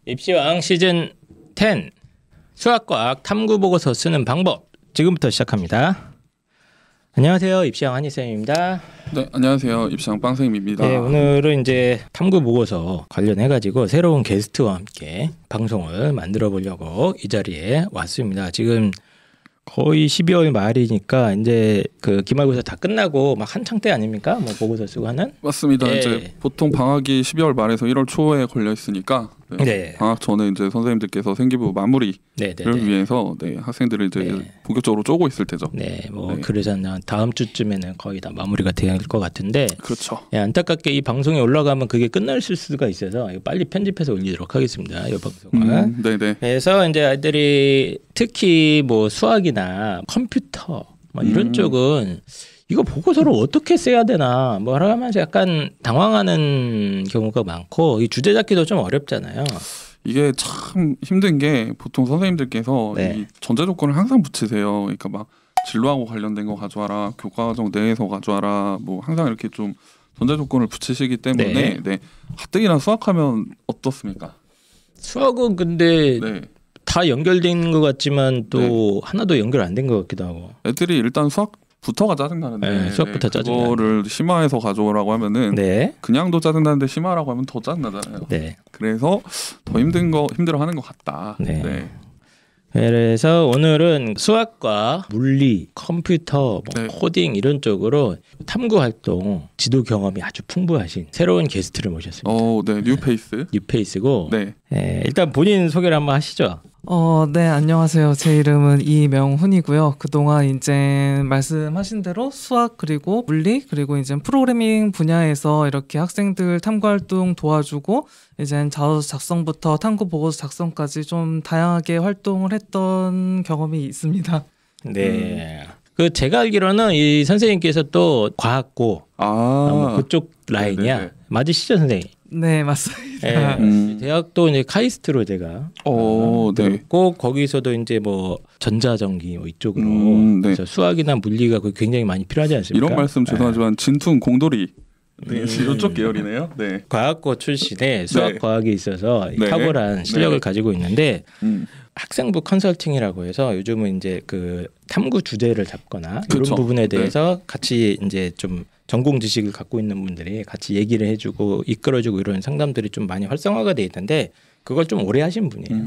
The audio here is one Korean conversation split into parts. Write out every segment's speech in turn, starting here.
입시왕 시즌 10 수학과학 탐구보고서 쓰는 방법 지금부터 시작합니다. 안녕하세요. 입시왕 한희쌤입니다. 네, 안녕하세요. 입시왕 빵쌤입니다. 네, 오늘은 이제 탐구보고서 관련해가지고 새로운 게스트와 함께 방송을 만들어 보려고 이 자리에 왔습니다. 지금 거의 12월 말이니까 이제 그 기말고사 다 끝나고 막 한창 때 아닙니까? 뭐 보고서 쓰고 하는? 맞습니다. 예. 이제 보통 방학이 12월 말에서 1월 초에 걸려 있으니까 네. 방학 전에 이제 선생님들께서 생기부 마무리를 위해서 학생들을 이제 본격적으로 쪼고 있을 때죠. 네, 뭐 그래서 다음 주쯤에는 거의 다 마무리가 될 것 같은데. 그렇죠. 예, 안타깝게 이 방송에 올라가면 그게 끝날 수가 있어서 빨리 편집해서 올리도록 하겠습니다. 이 방송을. 네네. 그래서 이제 아이들이 특히 뭐 수학이나 컴퓨터 뭐 이런 쪽은 이거 보고서를 어떻게 써야 되나 뭐 하면서 약간 당황하는 경우가 많고 이 주제 잡기도 좀 어렵잖아요. 이게 참 힘든 게 보통 선생님들께서 이 전제 조건을 항상 붙이세요. 그러니까 막 진로하고 관련된 거 가져와라, 교과과정 내에서 가져와라, 뭐 항상 이렇게 좀 전제 조건을 붙이시기 때문에 가뜩이나 수학하면 어떻습니까? 수학은 근데 다 연결돼 있는 것 같지만 또 하나도 연결 안 된 것 같기도 하고. 애들이 일단 수학부터가 짜증나는데 수학부터 짜증나. 그거를 심화해서 가져오라고 하면은 그냥도 짜증나는데 심화라고 하면 더 짜증나잖아요. 그래서 더 힘들어하는 것 같다. 그래서 오늘은 수학과 물리, 컴퓨터, 뭐 코딩 이런 쪽으로 탐구 활동, 지도 경험이 아주 풍부하신 새로운 게스트를 모셨습니다. 뉴페이스고. 일단 본인 소개를 한번 하시죠. 네, 안녕하세요. 제 이름은 이명훈이고요. 그동안 이제 말씀하신 대로 수학 그리고 물리 그리고 이제 프로그래밍 분야에서 이렇게 학생들 탐구 활동 도와주고 이제 자소서 작성부터 탐구 보고서 작성까지 좀 다양하게 활동을 했던 경험이 있습니다. 그 제가 알기로는 이 선생님께서 또 과학고 뭐 그쪽 라인이야. 맞으시죠, 선생님? 네, 맞습니다. 대학도 이제 카이스트로 제가 들었고 거기서도 이제 뭐 전자전기 뭐 이쪽으로 그래서 수학이나 물리가 굉장히 많이 필요하지 않습니까? 이런 말씀 죄송하지만 진퉁 공돌이 이쪽 계열이네요. 과학고 출신의 수학 과학에 있어서 탁월한 실력을 가지고 있는데 학생부 컨설팅이라고 해서 요즘은 이제 그 탐구 주제를 잡거나 이런 부분에 대해서 같이 이제 좀 전공 지식을 갖고 있는 분들이 같이 얘기를 해주고 이끌어주고 이런 상담들이 좀 많이 활성화가 돼 있는데 그걸 좀 오래 하신 분이에요.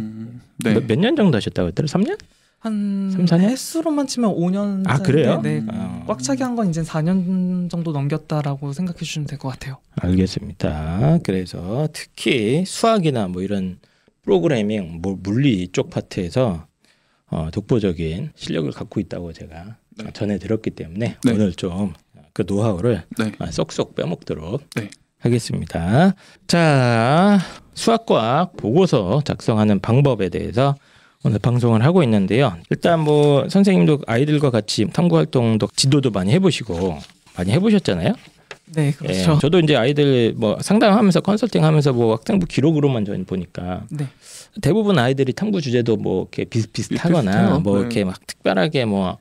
몇 년 정도 하셨다고 했더라? 3년? 한 3, 4년? 횟수로만 치면 5년. 그래요? 꽉 차게 한 건 이제 4년 정도 넘겼다라고 생각해 주시면 될 것 같아요. 알겠습니다. 그래서 특히 수학이나 뭐 이런 프로그래밍, 뭐 물리 쪽 파트에서 독보적인 실력을 갖고 있다고 제가 전해 들었기 때문에 오늘 좀 그 노하우를 쏙쏙 빼먹도록 하겠습니다. 자, 수학과학 보고서 작성하는 방법에 대해서 오늘 방송을 하고 있는데요. 일단 뭐 선생님도 아이들과 같이 탐구 활동도 지도도 많이 해보시고 많이 해보셨잖아요. 네, 그렇죠. 저도 이제 아이들 뭐 상담하면서 컨설팅하면서 뭐 학생부 기록으로만 전 보니까 대부분 아이들이 탐구 주제도 뭐 이렇게 비슷하거나 뭐 이렇게 막 특별하게 뭐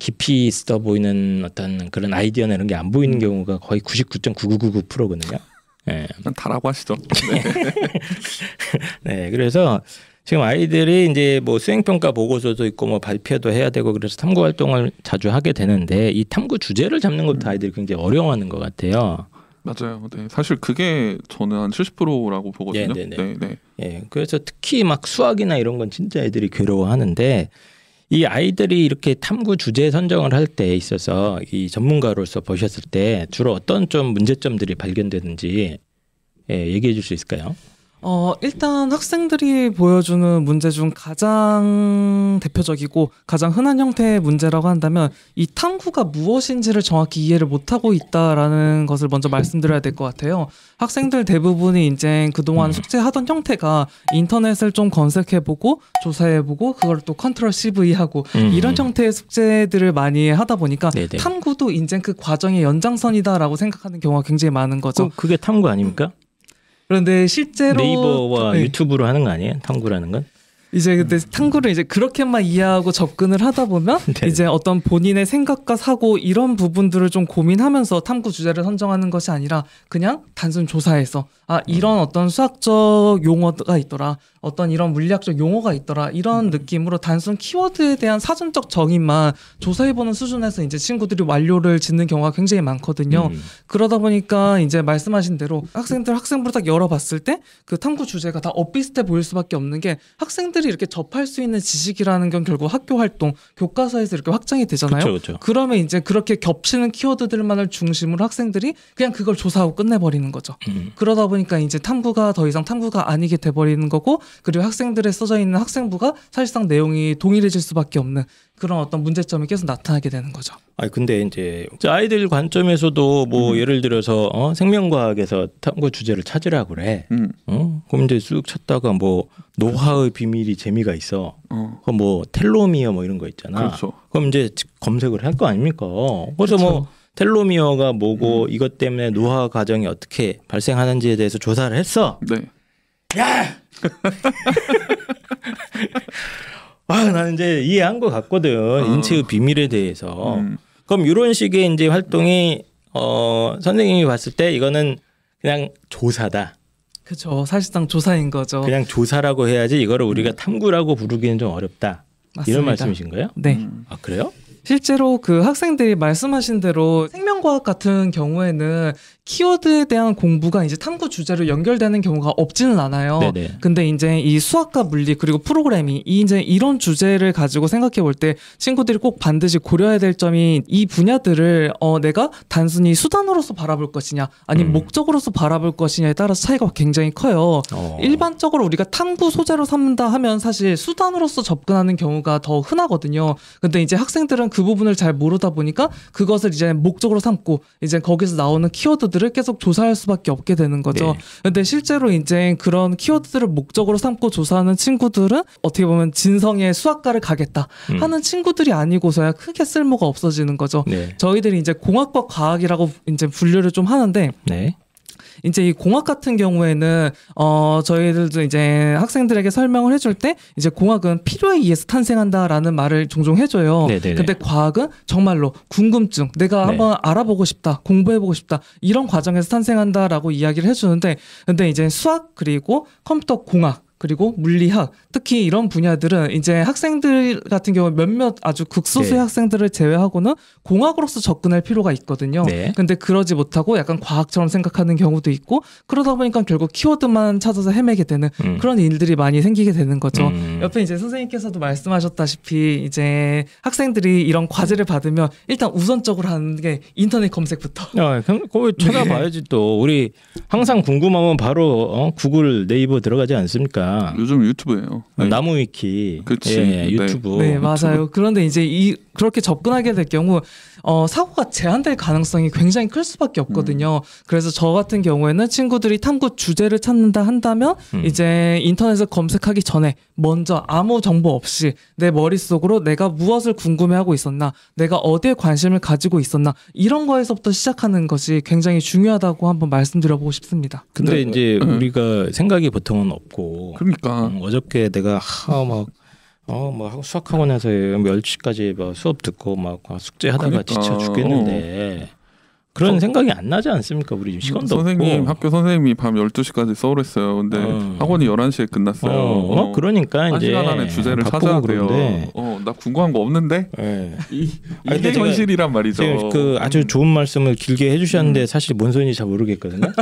깊이 있어 보이는 어떤 그런 아이디어나 이런 게 안 보이는 경우가 거의 99.9999%거든요. 다라고 하시죠. 그래서 지금 아이들이 이제 뭐 수행평가 보고서도 있고 뭐 발표도 해야 되고 그래서 탐구 활동을 자주 하게 되는데 이 탐구 주제를 잡는 것도 아이들이 굉장히 어려워하는 것 같아요. 맞아요. 사실 그게 저는 한 70%라고 보거든요. 그래서 특히 막 수학이나 이런 건 진짜 애들이 괴로워하는데 이 아이들이 이렇게 탐구 주제 선정을 할 때 있어서 이 전문가로서 보셨을 때 주로 어떤 좀 문제점들이 발견되는지 얘기해 줄 수 있을까요? 일단 학생들이 보여주는 문제 중 가장 대표적이고 가장 흔한 형태의 문제라고 한다면 이 탐구가 무엇인지를 정확히 이해를 못하고 있다라는 것을 먼저 말씀드려야 될 것 같아요. 학생들 대부분이 이제 그동안 숙제하던 형태가 인터넷을 좀 검색해보고 조사해보고 그걸 또 컨트롤 CV하고 이런 형태의 숙제들을 많이 하다 보니까 탐구도 이제 그 과정의 연장선이다라고 생각하는 경우가 굉장히 많은 거죠. 그게 탐구 아닙니까? 그런데 실제로 네이버와 유튜브로 하는 거 아니에요? 탐구라는 건? 이제 근데 탐구를 이제 그렇게만 이해하고 접근을 하다 보면 네. 이제 어떤 본인의 생각과 사고 이런 부분들을 좀 고민하면서 탐구 주제를 선정하는 것이 아니라 그냥 단순 조사에서 이런 어떤 수학적 용어가 있더라, 어떤 이런 물리학적 용어가 있더라, 이런 느낌으로 단순 키워드에 대한 사전적 정의만 조사해보는 수준에서 이제 친구들이 완료를 짓는 경우가 굉장히 많거든요. 그러다 보니까 이제 말씀하신 대로 학생부를 딱 열어봤을 때 그 탐구 주제가 다 엇비슷해 보일 수밖에 없는 게, 학생들이 이렇게 접할 수 있는 지식이라는 건 결국 학교 활동, 교과서에서 이렇게 확장이 되잖아요. 그쵸. 그러면 이제 그렇게 겹치는 키워드들만을 중심으로 학생들이 그냥 그걸 조사하고 끝내버리는 거죠. 그러다 보니까 이제 탐구가 더 이상 탐구가 아니게 돼버리는 거고, 그리고 학생들에 써져 있는 학생부가 사실상 내용이 동일해질 수밖에 없는 그런 어떤 문제점이 계속 나타나게 되는 거죠. 아니 근데 이제 아이들 관점에서도 뭐 예를 들어서 생명과학에서 탐구 주제를 찾으라 그래. 그럼 이제 쑥 찾다가 뭐 노화의 비밀이 재미가 있어. 그럼 뭐 텔로미어 뭐 이런 거 있잖아. 그렇죠. 그럼 이제 검색을 할 거 아닙니까? 그래서 뭐 텔로미어가 뭐고 이것 때문에 노화 과정이 어떻게 발생하는지에 대해서 조사를 했어. 네. 야! 나는 이제 이해한 것 같거든. 인체의 비밀에 대해서. 그럼 이런 식의 이제 활동이 선생님이 봤을 때 이거는 그냥 조사다. 그렇죠. 사실상 조사인 거죠. 그냥 조사라고 해야지 이거를 우리가 탐구라고 부르기는 좀 어렵다. 맞습니다. 이런 말씀이신 거예요? 네. 아 그래요? 실제로 그 학생들이 말씀하신 대로 생명과학 같은 경우에는 키워드에 대한 공부가 이제 탐구 주제로 연결되는 경우가 없지는 않아요. 네네. 근데 이제 이 수학과 물리 그리고 프로그래밍 이제 이런 주제를 가지고 생각해 볼 때 친구들이 꼭 반드시 고려해야 될 점이, 이 분야들을 내가 단순히 수단으로서 바라볼 것이냐 아니면 목적으로서 바라볼 것이냐에 따라서 차이가 굉장히 커요. 일반적으로 우리가 탐구 소재로 삼는다 하면 사실 수단으로서 접근하는 경우가 더 흔하거든요. 근데 이제 학생들은 그 부분을 잘 모르다 보니까 그것을 이제 목적으로 삼고 이제 거기서 나오는 키워드들을 계속 조사할 수밖에 없게 되는 거죠. 네. 근데 실제로 이제 그런 키워드들을 목적으로 삼고 조사하는 친구들은 어떻게 보면 진성의 수학과를 가겠다 하는 친구들이 아니고서야 크게 쓸모가 없어지는 거죠. 네. 저희들이 이제 공학과 과학이라고 이제 분류를 좀 하는데, 네. 이제 이 공학 같은 경우에는 저희들도 이제 학생들에게 설명을 해줄 때 이제 공학은 필요에 의해서 탄생한다라는 말을 종종 해줘요. 네네네. 근데 과학은 정말로 궁금증, 내가 한번 알아보고 싶다, 공부해보고 싶다, 이런 과정에서 탄생한다라고 이야기를 해주는데, 근데 이제 수학 그리고 컴퓨터 공학 그리고 물리학, 특히 이런 분야들은 이제 학생들 같은 경우 몇몇 아주 극소수의 네. 학생들을 제외하고는 공학으로서 접근할 필요가 있거든요. 네. 근데 그러지 못하고 약간 과학처럼 생각하는 경우도 있고, 그러다 보니까 결국 키워드만 찾아서 헤매게 되는 그런 일들이 많이 생기게 되는 거죠. 옆에 이제 선생님께서도 말씀하셨다시피 이제 학생들이 이런 과제를 받으면 일단 우선적으로 하는 게 인터넷 검색부터. 그거 찾아봐야지 또. 우리 항상 궁금하면 바로 구글, 네이버 들어가지 않습니까? 요즘 유튜브예요. 네. 나무위키, 그치. 예, 유튜브. 네, 맞아요. 그런데 이제 그렇게 접근하게 될 경우 사고가 제한될 가능성이 굉장히 클 수밖에 없거든요. 그래서 저 같은 경우에는 친구들이 탐구 주제를 찾는다 한다면 이제 인터넷을 검색하기 전에 먼저 아무 정보 없이 내 머릿속으로 내가 무엇을 궁금해하고 있었나, 내가 어디에 관심을 가지고 있었나, 이런 거에서부터 시작하는 것이 굉장히 중요하다고 한번 말씀드려보고 싶습니다. 근데 이제 우리가 생각이 보통은 없고, 그러니까 어저께 내가 막 수학학원에서 10시까지 막 수업 듣고 막 숙제하다가 지쳐 죽겠는데 그런 생각이 안 나지 않습니까? 우리 지금 시간도 선생님, 없고. 학교 선생님이 밤 12시까지 수업했어요. 근데 학원이 11시에 끝났어요. 그러니까 한 이제 시간 안에 주제를 바쁘고 찾아야 돼요. 그런데. 나 궁금한 거 없는데? 네. 이게 현실이란 말이죠. 지금 그 아주 좋은 말씀을 길게 해주셨는데 사실 뭔 소리인지 잘 모르겠거든요.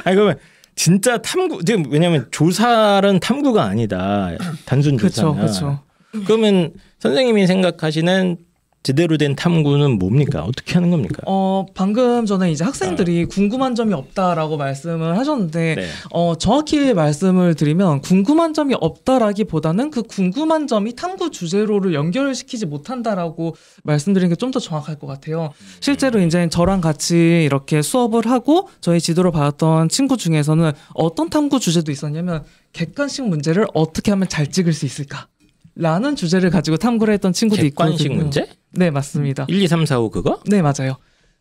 아니 그러면 진짜 탐구, 지금 왜냐하면 조사는 탐구가 아니다. 단순 조사는. 그렇죠. 그러면 선생님이 생각하시는 제대로 된 탐구는 뭡니까? 어떻게 하는 겁니까? 방금 전에 이제 학생들이 궁금한 점이 없다라고 말씀을 하셨는데, 네. 정확히 말씀을 드리면 궁금한 점이 없다라기보다는 그 궁금한 점이 탐구 주제로를 연결시키지 못한다라고 말씀드리는 게 좀 더 정확할 것 같아요. 실제로 이제 저랑 같이 이렇게 수업을 하고 저희 지도를 받았던 친구 중에서는 어떤 탐구 주제도 있었냐면, 객관식 문제를 어떻게 하면 잘 찍을 수 있을까? 라는 주제를 가지고 탐구를 했던 친구도 있거든요. 객관식 문제? 네, 맞습니다. 1, 2, 3, 4, 5 그거? 네, 맞아요.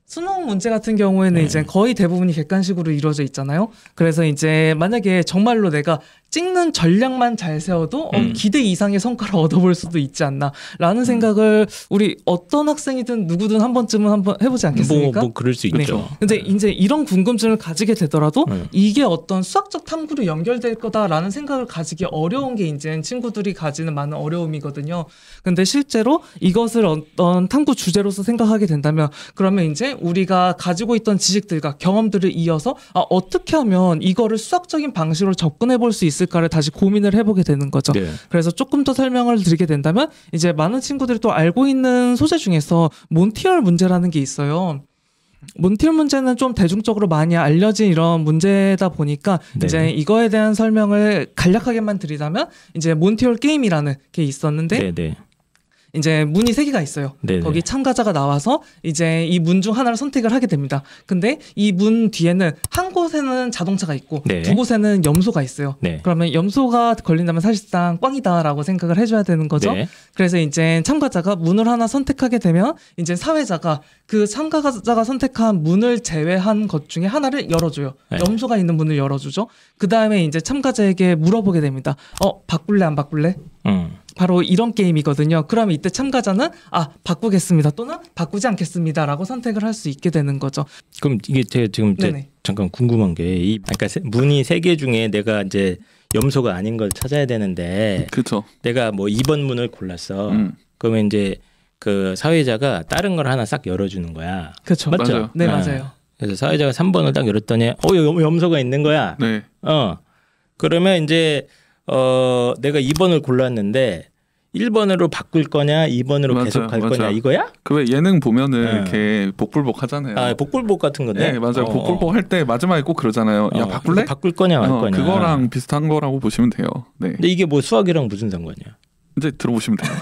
수능 문제 같은 경우에는 이제 거의 대부분이 객관식으로 이루어져 있잖아요. 그래서 이제 만약에 정말로 내가 찍는 전략만 잘 세워도 기대 이상의 성과를 얻어볼 수도 있지 않나라는 생각을 우리 어떤 학생이든 누구든 한 번쯤은 한번 해보지 않겠습니까? 뭐 그럴 수 있죠. 네. 근데 이제 이런 궁금증을 가지게 되더라도 이게 어떤 수학적 탐구로 연결될 거다라는 생각을 가지기 어려운 게 이제 친구들이 가지는 많은 어려움이거든요. 근데 실제로 이것을 어떤 탐구 주제로서 생각하게 된다면 그러면 이제 우리가 가지고 있던 지식들과 경험들을 이어서 어떻게 하면 이거를 수학적인 방식으로 접근해 볼 수 있을까를 다시 고민을 해보게 되는 거죠. 네. 그래서 조금 더 설명을 드리게 된다면 이제 많은 친구들이 또 알고 있는 소재 중에서 몬티얼 문제라는 게 있어요. 몬티얼 문제는 좀 대중적으로 많이 알려진 이런 문제다 보니까 네. 이제 이거에 대한 설명을 간략하게만 드리자면 이제 몬티얼 게임이라는 게 있었는데 네네. 이제 문이 3개가 있어요. 네네. 거기 참가자가 나와서 이제 이 문 중 하나를 선택을 하게 됩니다. 근데 이 문 뒤에는 한 곳에는 자동차가 있고 네. 두 곳에는 염소가 있어요. 네. 그러면 염소가 걸린다면 사실상 꽝이다라고 생각을 해줘야 되는 거죠. 네. 그래서 이제 참가자가 문을 하나 선택하게 되면 이제 사회자가 그 참가자가 선택한 문을 제외한 것 중에 하나를 열어줘요. 네. 염소가 있는 문을 열어주죠. 그 다음에 이제 참가자에게 물어보게 됩니다. 바꿀래 안 바꿀래? 바로 이런 게임이거든요. 그러면 이때 참가자는 바꾸겠습니다 또는 바꾸지 않겠습니다라고 선택을 할 수 있게 되는 거죠. 그럼 이게 제가 지금 네네. 잠깐 궁금한 게 그러니까 문이 3개 중에 내가 이제 염소가 아닌 걸 찾아야 되는데 그렇죠. 내가 뭐 2번 문을 골랐어. 그러면 이제 그 사회자가 다른 걸 하나 싹 열어주는 거야. 그렇죠. 맞죠? 맞아요. 네, 맞아요. 그래서 사회자가 3번을 딱 열었더니 염소가 있는 거야. 네. 그러면 이제 내가 2번을 골랐는데 1번으로 바꿀 거냐 2번으로 맞아요, 계속 갈 맞아요. 거냐 이거야? 그 왜 예능 보면은 이렇게 복불복 하잖아요. 복불복 같은 건데. 네, 맞아요. 복불복 할 때 마지막에 꼭 그러잖아요. 야, 바꿀래? 바꿀 거냐 말 거냐. 그거랑 비슷한 거라고 보시면 돼요. 네. 근데 이게 뭐 수학이랑 무슨 상관이야? 이제 들어보시면 돼요.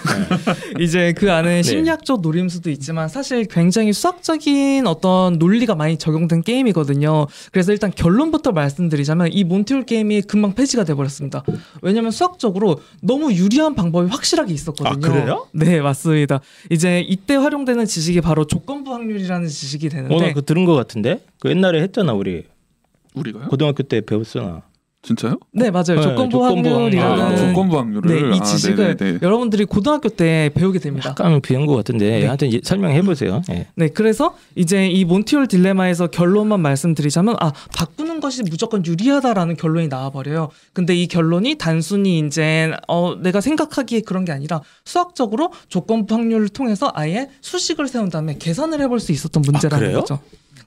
이제 그 안에 심리학적 노림수도 있지만 사실 굉장히 수학적인 어떤 논리가 많이 적용된 게임이거든요. 그래서 일단 결론부터 말씀드리자면 이 몬티올 게임이 금방 폐지가 돼버렸습니다. 왜냐면 수학적으로 너무 유리한 방법이 확실하게 있었거든요. 그래요? 네, 맞습니다. 이제 이때 활용되는 지식이 바로 조건부 확률이라는 지식이 되는데 나 그거 들은 것 같은데? 그 옛날에 했잖아 우리가요? 고등학교 때 배웠잖아. 진짜요? 네, 맞아요. 네, 조건부 확률이라는 조건부 확률을. 네, 이 지식을 여러분들이 고등학교 때 배우게 됩니다. 약간 비운 것 같은데 네. 하여튼 설명해 보세요. 네, 그래서 이제 이 몬티올 딜레마에서 결론만 말씀드리자면 바꾸는 것이 무조건 유리하다라는 결론이 나와버려요. 근데 이 결론이 단순히 이제 내가 생각하기에 그런 게 아니라 수학적으로 조건부 확률을 통해서 아예 수식을 세운 다음에 계산을 해볼 수 있었던 문제라는 거죠.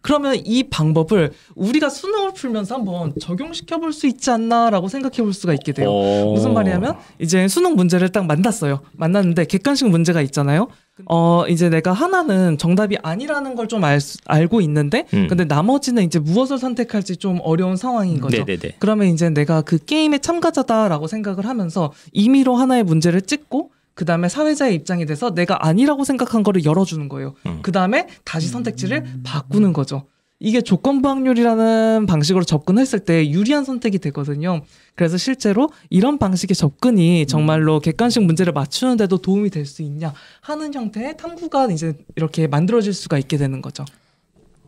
그러면 이 방법을 우리가 수능을 풀면서 한번 적용시켜 볼 수 있지 않나라고 생각해 볼 수가 있게 돼요. 무슨 말이냐면 이제 수능 문제를 딱 만났는데 객관식 문제가 있잖아요. 이제 내가 하나는 정답이 아니라는 걸 좀 알고 있는데 근데 나머지는 이제 무엇을 선택할지 좀 어려운 상황인 거죠. 네네네. 그러면 이제 내가 그 게임의 참가자다라고 생각을 하면서 임의로 하나의 문제를 찍고 그 다음에 사회자의 입장이 돼서 내가 아니라고 생각한 거를 열어주는 거예요. 그 다음에 다시 선택지를 바꾸는 거죠. 이게 조건부 확률이라는 방식으로 접근했을 때 유리한 선택이 되거든요. 그래서 실제로 이런 방식의 접근이 정말로 객관식 문제를 맞추는데도 도움이 될 수 있냐 하는 형태의 탐구가 이제 이렇게 만들어질 수가 있게 되는 거죠.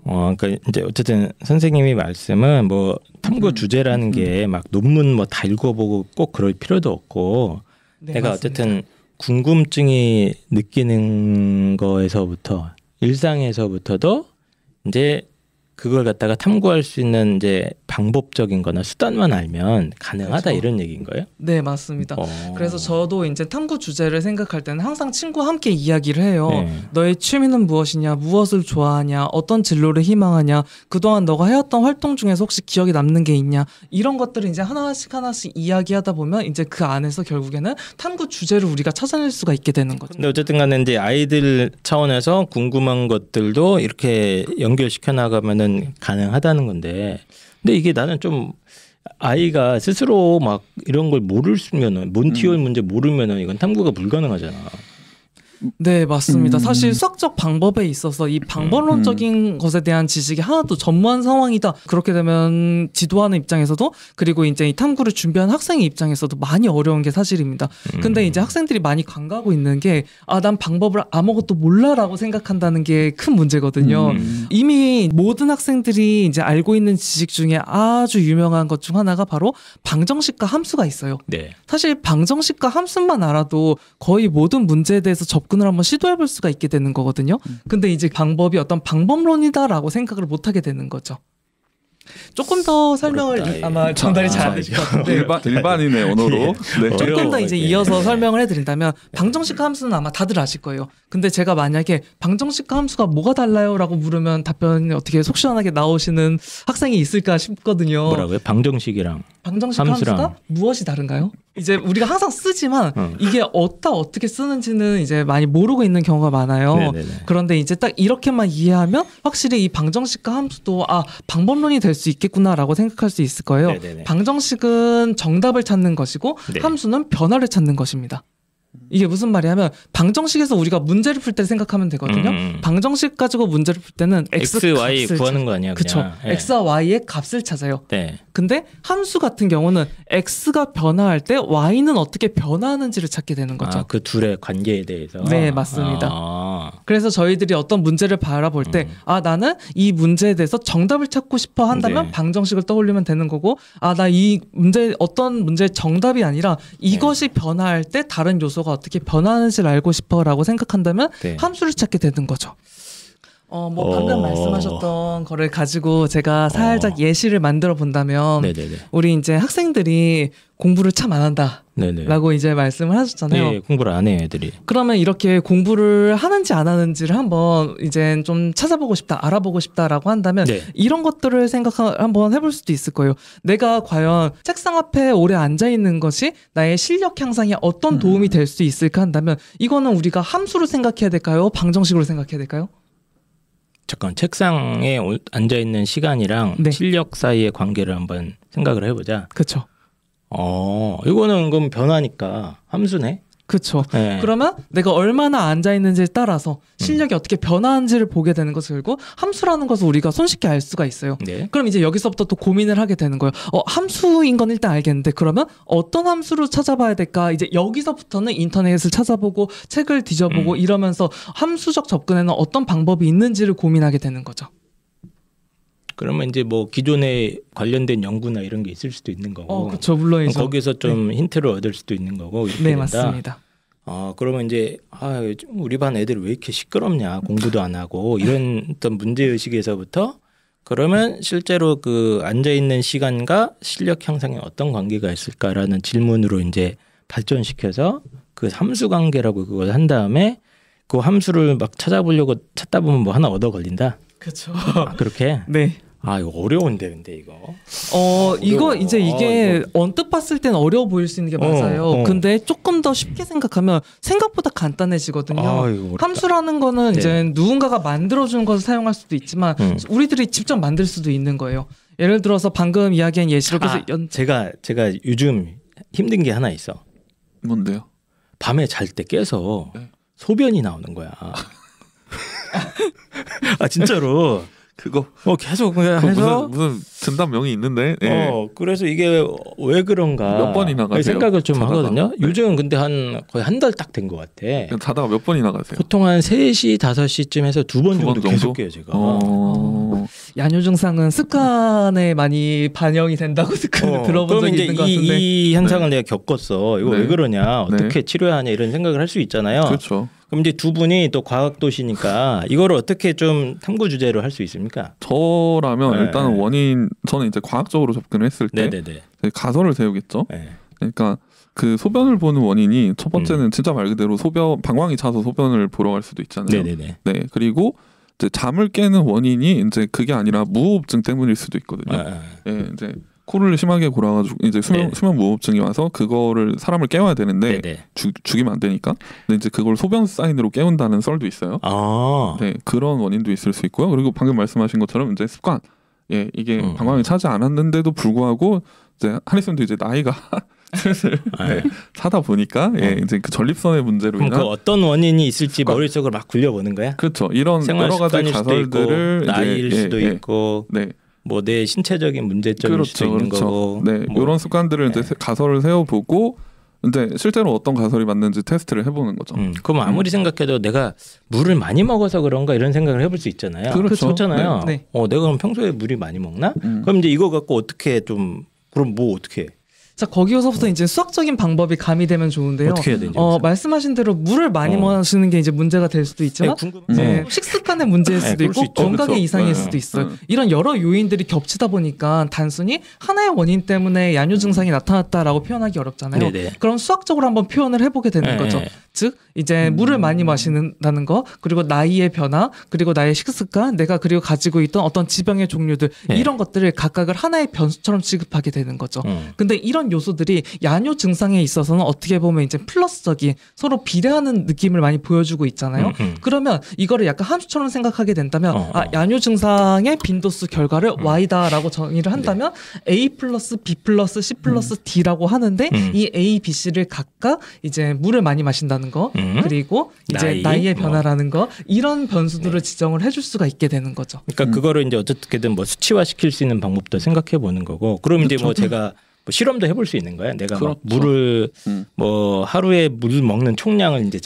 그러니까 이제 어쨌든 선생님이 말씀은 뭐 탐구 주제라는 게 막 논문 뭐 다 읽어보고 꼭 그럴 필요도 없고 네, 내가 맞습니다. 어쨌든 궁금증이 느끼는 거에서부터 일상에서부터도 이제 그걸 갖다가 탐구할 수 있는 이제 방법적인 거나 수단만 알면 가능하다 그렇죠. 이런 얘기인 거예요? 네, 맞습니다. 그래서 저도 이제 탐구 주제를 생각할 때는 항상 친구와 함께 이야기를 해요. 네. 너의 취미는 무엇이냐, 무엇을 좋아하냐, 어떤 진로를 희망하냐, 그동안 너가 해왔던 활동 중에서 혹시 기억에 남는 게 있냐, 이런 것들을 이제 하나씩 이야기하다 보면 이제 그 안에서 결국에는 탐구 주제를 우리가 찾아낼 수가 있게 되는 거죠. 근데 어쨌든 간에 이제 아이들 차원에서 궁금한 것들도 이렇게 연결시켜 나가면은 가능하다는 건데, 근데 이게 나는 좀 아이가 스스로 막 이런 걸 모르면은 몬티올 문제 모르면은 이건 탐구가 불가능하잖아. 네, 맞습니다. 사실 수학적 방법에 있어서 이 방법론적인 것에 대한 지식이 하나도 전무한 상황이다. 그렇게 되면 지도하는 입장에서도 그리고 이제 이 탐구를 준비한 학생의 입장에서도 많이 어려운 게 사실입니다. 근데 이제 학생들이 많이 간과하고 있는 게 난 방법을 아무것도 몰라라고 생각한다는 게 큰 문제거든요. 이미 모든 학생들이 이제 알고 있는 지식 중에 아주 유명한 것 중 하나가 바로 방정식과 함수가 있어요. 네. 사실 방정식과 함수만 알아도 거의 모든 문제에 대해서 접근을 한번 시도해 볼 수가 있게 되는 거거든요. 근데 이제 방법이 어떤 방법론이다라고 생각을 못 하게 되는 거죠. 조금 더 설명을 어렵다, 아마 전달이 잘 안 되실 것 같은데 일반인의 언어로 네. 조금 더 이제 이어서 설명을 해드린다면 방정식과 함수는 아마 다들 아실 거예요. 근데 제가 만약에 방정식과 함수가 뭐가 달라요? 라고 물으면 답변이 어떻게 속 시원하게 나오시는 학생이 있을까 싶거든요. 뭐라고요? 방정식이랑 방정식과 함수랑. 함수가 무엇이 다른가요? 이제 우리가 항상 쓰지만 이게 어떻게 쓰는지는 이제 많이 모르고 있는 경우가 많아요. 네네네. 그런데 이제 딱 이렇게만 이해하면 확실히 이 방정식과 함수도 방법론이 될 수 있겠구나라고 생각할 수 있을 거예요. 네네네. 방정식은 정답을 찾는 것이고 네. 함수는 변화를 찾는 것입니다. 이게 무슨 말이냐면 방정식에서 우리가 문제를 풀 때 생각하면 되거든요. 방정식 가지고 문제를 풀 때는 X, Y 구하는 거 아니야? 그렇죠. 그냥. 네. X와 Y의 값을 찾아요. 네. 근데 함수 같은 경우는 X가 변화할 때 Y는 어떻게 변화하는지를 찾게 되는 거죠. 그 둘의 관계에 대해서. 네, 맞습니다. 그래서 저희들이 어떤 문제를 바라볼 때 나는 이 문제에 대해서 정답을 찾고 싶어 한다면 네. 방정식을 떠올리면 되는 거고 나 이 문제 어떤 문제의 정답이 아니라 이것이 변화할 때 다른 요소가 어떻게 변화하는지를 알고 싶어라고 생각한다면 네. 함수를 찾게 되는 거죠. 방금 말씀하셨던 거를 가지고 제가 살짝 예시를 만들어 본다면 네네네. 우리 이제 학생들이 공부를 참 안 한다. 네네. 라고 이제 말씀을 하셨잖아요. 네, 공부를 안 해요, 애들이. 그러면 이렇게 공부를 하는지 안 하는지를 한번 이제 좀 찾아보고 싶다, 알아보고 싶다라고 한다면 네. 이런 것들을 한번 해볼 수도 있을 거예요. 내가 과연 책상 앞에 오래 앉아 있는 것이 나의 실력 향상에 어떤 도움이 될 수 있을까 한다면 이거는 우리가 함수로 생각해야 될까요? 방정식으로 생각해야 될까요? 잠깐 책상에 앉아 있는 시간이랑 네. 실력 사이의 관계를 한번 생각을 해보자. 그렇죠. 이거는 그럼 변화니까 함수네. 그렇죠. 네. 그러면 내가 얼마나 앉아 있는지에 따라서 실력이 어떻게 변화하는지를 보게 되는 것을 그리고 함수라는 것을 우리가 손쉽게 알 수가 있어요. 네. 그럼 이제 여기서부터 또 고민을 하게 되는 거예요. 함수인 건 일단 알겠는데 그러면 어떤 함수로 찾아봐야 될까? 이제 여기서부터는 인터넷을 찾아보고 책을 뒤져보고 이러면서 함수적 접근에는 어떤 방법이 있는지를 고민하게 되는 거죠. 그러면 이제 뭐 기존에 관련된 연구나 이런 게 있을 수도 있는 거고. 그렇죠. 물론이죠. 거기서 좀 힌트를 얻을 수도 있는 거고. 이렇게 네, 된다. 맞습니다. 그러면 이제 우리 반 애들 왜 이렇게 시끄럽냐, 공부도 안 하고 이런 어떤 문제 의식에서부터 그러면 실제로 그 앉아 있는 시간과 실력 향상에 어떤 관계가 있을까라는 질문으로 이제 발전시켜서 그 함수 관계라고 그걸 한 다음에 그 함수를 막 찾아보려고 찾다 보면 뭐 하나 얻어 걸린다. 그렇죠. 그렇게. 네. 이거 어려운데 근데 이거. 이거 이제 이게 언뜻 봤을 땐 어려워 보일 수 있는 게 맞아요. 근데 조금 더 쉽게 생각하면 생각보다 간단해지거든요. 함수라는 거는 네. 이제 누군가가 만들어준 것을 사용할 수도 있지만 우리들이 직접 만들 수도 있는 거예요. 예를 들어서 방금 이야기한 예시로 계속 제가 요즘 힘든 게 하나 있어. 뭔데요? 밤에 잘 때 깨서 네. 소변이 나오는 거야. 진짜로. 그거 계속 그냥 해서 무슨 진단명이 있는데. 네. 그래서 이게 왜 그런가 몇 번이나 가세요? 생각을 좀 자다가? 하거든요. 네. 요즘은 근데 거의 한 달 딱 된 것 같아. 자다가 몇 번이나 가세요? 보통 한 3시, 5시쯤에서 2번 정도 계속 깨요 제가. 야뇨 증상은 습관에 많이 반영이 된다고 들어본 적이 있는 것 같은데 이 현상을 내가 겪었어. 이거 왜 그러냐, 어떻게 치료해야 하냐 이런 생각을 할 수 있잖아요. 그렇죠. 그럼 이제 두 분이 또 과학도시니까 이거를 어떻게 좀 탐구 주제로 할 수 있습니까? 저라면 네. 일단은 저는 이제 과학적으로 접근을 했을 때 네네네. 가설을 세우겠죠. 네. 그러니까 그 소변을 보는 원인이 첫 번째는 진짜 말 그대로 방광이 차서 소변을 보러 갈 수도 있잖아요. 네네네. 네. 그리고 이제 잠을 깨는 원인이 이제 그게 아니라 무호흡증 때문일 수도 있거든요. 네, 이제 코를 심하게 골아가지고 이제 수면 무호흡증이 와서 그거를 사람을 깨워야 되는데 죽이면 안 되니까. 근데 이제 그걸 소변 사인으로 깨운다는 썰도 있어요. 네, 그런 원인도 있을 수 있고요. 그리고 방금 말씀하신 것처럼 이제 습관. 이게 방광이 차지 않았는데도 불구하고 이제 한희 쌤도 이제 나이가 슬슬 네, 사다 보니까 예, 이제 그 전립선의 문제로 그럼 인한 그 어떤 원인이 있을지 머릿속으로 막 굴려보는 거야? 그렇죠. 이런 여러 가지 가설들을 있고, 나이일 수도 있고 네. 뭐 내 신체적인 문제점일 그렇죠, 수도 있는 그렇죠. 거고 네, 뭐, 이런 습관들을 네. 이제 가설을 세워보고 근데 실제로 어떤 가설이 맞는지 테스트를 해보는 거죠. 그럼 아무리 생각해도 내가 물을 많이 먹어서 그런가 이런 생각을 해볼 수 있잖아요. 그렇죠. 그렇잖아요. 네. 내가 그럼 평소에 물이 많이 먹나? 그럼 이제 이거 갖고 어떻게 좀 그럼 뭐 어떻게 해? 자, 거기서부터 이제 수학적인 방법이 가미되면 좋은데요. 어떻게 해야 되는지 말씀하신 대로 물을 많이 마시는 게 이제 문제가 될 수도 있지만 식습관의 문제일 수도 있고 있죠. 건강의 그렇죠. 이상일 수도 있어요. 이런 여러 요인들이 겹치다 보니까 단순히 하나의 원인 때문에 야뇨 증상이 나타났다라고 표현하기 어렵잖아요. 네네. 그럼 수학적으로 한번 표현을 해보게 되는 거죠. 즉 이제 물을 많이 마시는다는 거, 그리고 나이의 변화, 그리고 나의 식습관, 내가 그리고 가지고 있던 어떤 지병의 종류들 이런 것들을 각각을 하나의 변수처럼 취급하게 되는 거죠. 근데 이런 요소들이 야뇨 증상에 있어서는 어떻게 보면 이제 플러스적인 서로 비례하는 느낌을 많이 보여주고 있잖아요. 그러면 이거를 약간 함수처럼 생각하게 된다면 야뇨 증상의 빈도수 결과를 Y다라고 정의를 한다면 A 플러스 B 플러스 C 플러스 D라고 하는데 이 A, B, C를 각각 이제 물을 많이 마신다는 거 그리고 이제 나이의 변화라는 거 이런 변수들을 지정을 해줄 수가 있게 되는 거죠. 그러니까 그거를 이제 어떻게든 뭐 수치화 시킬 수 있는 방법도 생각해 보는 거고. 그럼 이제 뭐 제가 뭐 실험도 해볼 수 있는 거야. 내가 막 물을 뭐 하루에 물 먹는 총량을 이제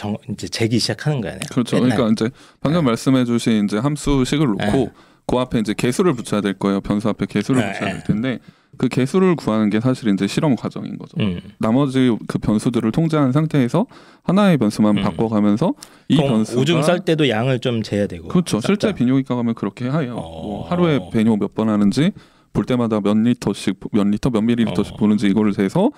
재기 시작하는 거야. 그렇죠. 그러니까 이제 방금 말씀해주신 이제 함수식을 놓고 그 앞에 이제 개수를 붙여야 될 거예요. 변수 앞에 개수를 붙여야 될 텐데 그 개수를 구하는 게 사실 이제 실험 과정인 거죠. 나머지 그 변수들을 통제한 상태에서 하나의 변수만 바꿔가면서 이 변수가 오줌 쌀 때도 양을 좀 재야 되고. 그렇죠. 실제 비뇨기과 가면 그렇게 해요. 뭐 하루에 배뇨 몇 번 하는지 볼 때마다 몇 리터씩 몇 밀리리터씩 보는지 이거를 재서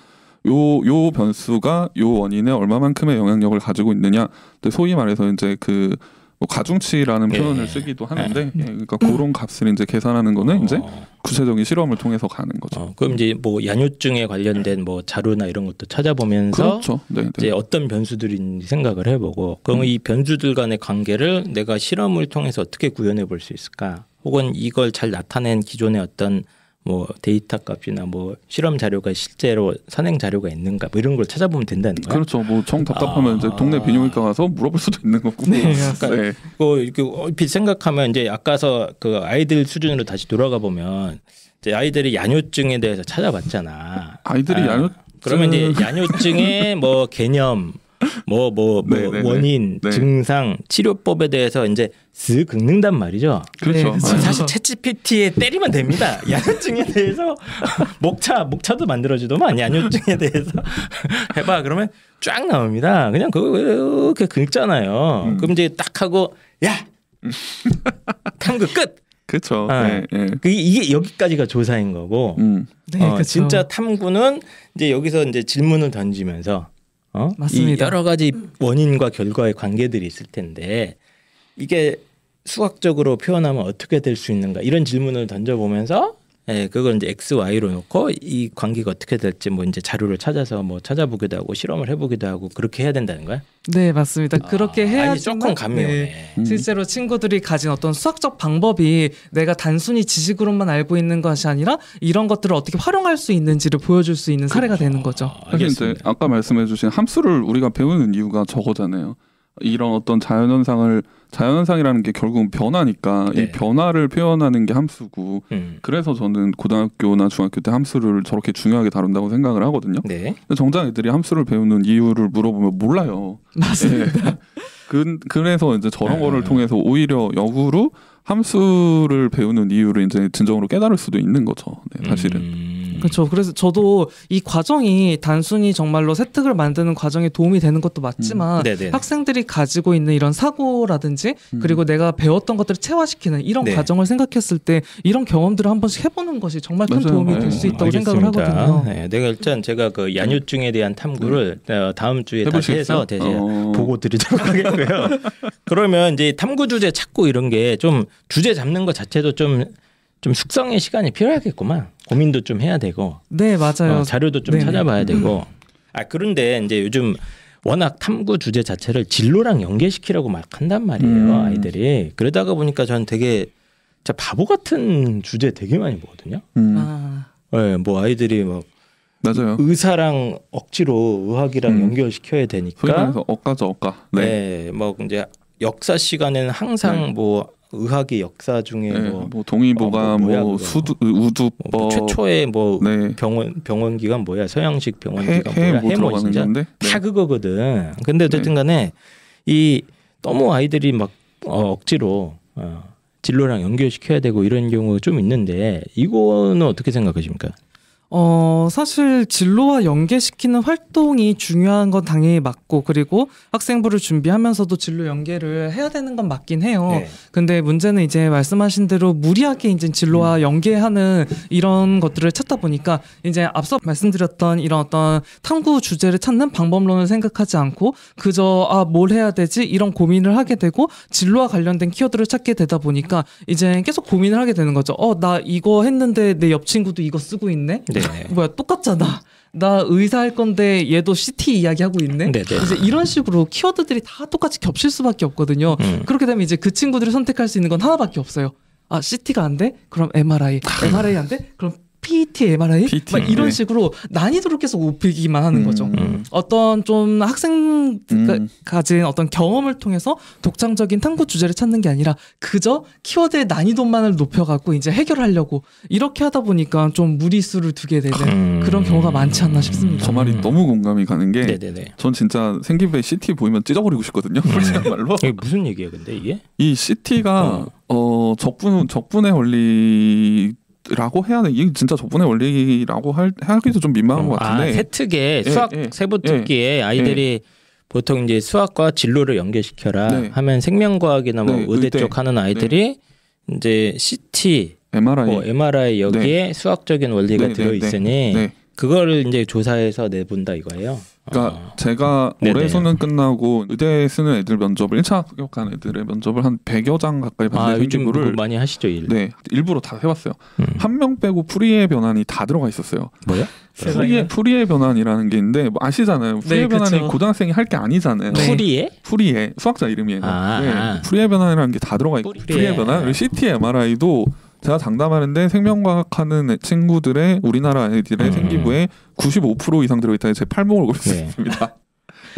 요 변수가 요 원인에 얼마만큼의 영향력을 가지고 있느냐. 소위 말해서 이제 그 뭐 가중치라는 표현을 쓰기도 하는데 그러니까 그런 값을 이제 계산하는 거는 이제 구체적인 실험을 통해서 가는 거죠. 그럼 이제 뭐 야뇨증에 관련된 뭐 자료나 이런 것도 찾아보면서 그렇죠. 이제 어떤 변수들인지 생각을 해보고 그럼 이 변수들 간의 관계를 내가 실험을 통해서 어떻게 구현해 볼 수 있을까? 혹은 이걸 잘 나타낸 기존의 어떤 뭐 데이터 값이나 뭐 실험 자료가 실제로 선행 자료가 있는가 뭐 이런 걸 찾아보면 된다는 거야. 그렇죠. 뭐 정 답답하면 이제 동네 비뇨기과 가서 물어볼 수도 있는 거고. 그러니까 이렇게 얼핏 생각하면 이제 아까서 그 아이들 수준으로 다시 돌아가 보면 이제 아이들이 야뇨증에 대해서 찾아봤잖아. 아이들이 야뇨 그러면 이제 야뇨증의 뭐 개념 뭐 원인, 증상, 치료법에 대해서 이제 쓱 긁는단 말이죠. 그렇죠. 사실 챗GPT에 때리면 됩니다. 야뇨증에 대해서 목차도 만들어주더만 야뇨증에 대해서 해봐. 그러면 쫙 나옵니다. 그냥 그거 이렇게 긁잖아요. 그럼 이제 딱 하고 야 탐구 끝. 그렇죠. 이게 여기까지가 조사인 거고. 진짜 탐구는 이제 여기서 이제 질문을 던지면서. 이 여러 가지 원인과 결과의 관계들이 있을 텐데 이게 수학적으로 표현하면 어떻게 될 수 있는가 이런 질문을 던져보면서 그걸 이제 X, Y로 놓고 이 관계가 어떻게 될지 뭐 이제 자료를 찾아서 뭐 찾아보기도 하고 실험을 해보기도 하고 그렇게 해야 된다는 거야? 네, 맞습니다. 그렇게 해야지만 조금 감이 오네. 실제로 친구들이 가진 어떤 수학적 방법이 내가 단순히 지식으로만 알고 있는 것이 아니라 이런 것들을 어떻게 활용할 수 있는지를 보여줄 수 있는 사례가 되는 거죠. 사실 이제 아까 말씀해주신 함수를 우리가 배우는 이유가 저거잖아요. 이런 어떤 자연현상이라는 게 결국은 변화니까 이 변화를 표현하는 게 함수고 그래서 저는 고등학교나 중학교 때 함수를 저렇게 중요하게 다룬다고 생각을 하거든요. 근데 정작 애들이 함수를 배우는 이유를 물어보면 몰라요. 맞습니다. 그래서 이제 저런 거를 통해서 오히려 역으로 함수를 배우는 이유를 이제 진정으로 깨달을 수도 있는 거죠. 사실은. 그렇죠. 그래서 저도 이 과정이 단순히 정말로 세특을 만드는 과정에 도움이 되는 것도 맞지만 학생들이 가지고 있는 이런 사고라든지 그리고 내가 배웠던 것들을 체화시키는 이런 과정을 생각했을 때 이런 경험들을 한 번씩 해보는 것이 정말 큰 도움이 될 수 있다고 생각을 하거든요. 내가 일단 제가 그 야뇨증에 대한 탐구를 다음 주에 다시 해서 보고 드리도록 하겠고요. 그러면 이제 탐구 주제 찾고 이런 게 좀 주제 잡는 것 자체도 좀 숙성의 시간이 필요하겠구만. 고민도 좀 해야 되고. 네, 맞아요. 자료도 좀 찾아봐야 되고. 그런데 이제 요즘 워낙 탐구 주제 자체를 진로랑 연계시키려고 막 한단 말이에요, 아이들이. 그러다가 보니까 저는 되게 진짜 바보 같은 주제 되게 많이 보거든요. 뭐 아이들이 막 맞아요. 의사랑 억지로 의학이랑 연결시켜야 되니까. 소위 말해서 억가죠, 억가. 네, 뭐 이제 역사 시간에는 항상 뭐 의학의 역사 중에 뭐 동의보감, 뭐 우두법, 뭐 최초의 뭐 병원 기관 뭐야? 서양식 병원 기관 뭐야? 해모 진짜 다 그거거든. 근데 어쨌든간에 이 너무 아이들이 막 억지로 진로랑 연결시켜야 되고 이런 경우가 좀 있는데 이거는 어떻게 생각하십니까? 사실 진로와 연계시키는 활동이 중요한 건 당연히 맞고, 그리고 학생부를 준비하면서도 진로 연계를 해야 되는 건 맞긴 해요. 네. 근데 문제는 이제 말씀하신 대로 무리하게 이제 진로와 연계하는 이런 것들을 찾다 보니까 이제 앞서 말씀드렸던 이런 어떤 탐구 주제를 찾는 방법론을 생각하지 않고 그저 뭘 해야 되지? 이런 고민을 하게 되고 진로와 관련된 키워드를 찾게 되다 보니까 이제 계속 고민을 하게 되는 거죠. 나 이거 했는데 내 옆 친구도 이거 쓰고 있네? 네. 뭐야 똑같잖아. 나 의사 할 건데 얘도 CT 이야기하고 있네. 네네. 이제 이런 식으로 키워드들이 다 똑같이 겹칠 수밖에 없거든요. 그렇게 되면 이제 그 친구들이 선택할 수 있는 건 하나밖에 없어요. CT가 안 돼? 그럼 MRI. MRI 안 돼? 그럼 PT, MRI? PT, 막 이런 식으로 난이도를 계속 높이기만 하는 거죠. 어떤 좀 학생가 가진 어떤 경험을 통해서 독창적인 탐구 주제를 찾는 게 아니라 그저 키워드의 난이도만을 높여갖고 이제 해결을 하려고 이렇게 하다 보니까 좀 무리수를 두게 되는 그런 경우가 많지 않나 싶습니다. 저 말이 너무 공감이 가는 게 전 진짜 생기부에 CT 보이면 찢어버리고 싶거든요. 솔직한말로. 이게 무슨 얘기예요 근데 이게? 이 CT가 적분의 원리 라고 해야 돼. 이게 진짜 적분의 원리라고 하기도 좀 민망한 것 같은데. 세특에 수학 세부 특기에 아이들이 보통 이제 수학과 진로를 연결시켜라 하면 생명과학이나 뭐 의대 쪽 하는 아이들이 이제 CT, MRI 여기에 수학적인 원리가 들어 있으니 그거를 이제 조사해서 내본다 이거예요. 그러니까 제가 올해 수능 끝나고 의대 쓰는 애들 면접을 1차 합격한 애들의 면접을 한 100여 장 가까이 봤는데 요즘 많이 하시죠 일. 네, 일부러 다 해봤어요. 한 명 빼고 풀이의 변환이 다 들어가 있었어요. 뭐야? 풀이의 변환이라는 게 있는데 뭐 아시잖아요. 풀이의 변환이 고등학생이 할 게 아니잖아요. 풀이의 수학자 이름이에요. 풀이의 변환이라는 게 다 들어가 있고 풀이의 변환. 그리고 CT, MRI도 제가 장담하는데 생명과학 하는 친구들의 우리나라 아이들의 생기부에 95% 이상 들어있다는 제 팔목을 걸 수 있습니다.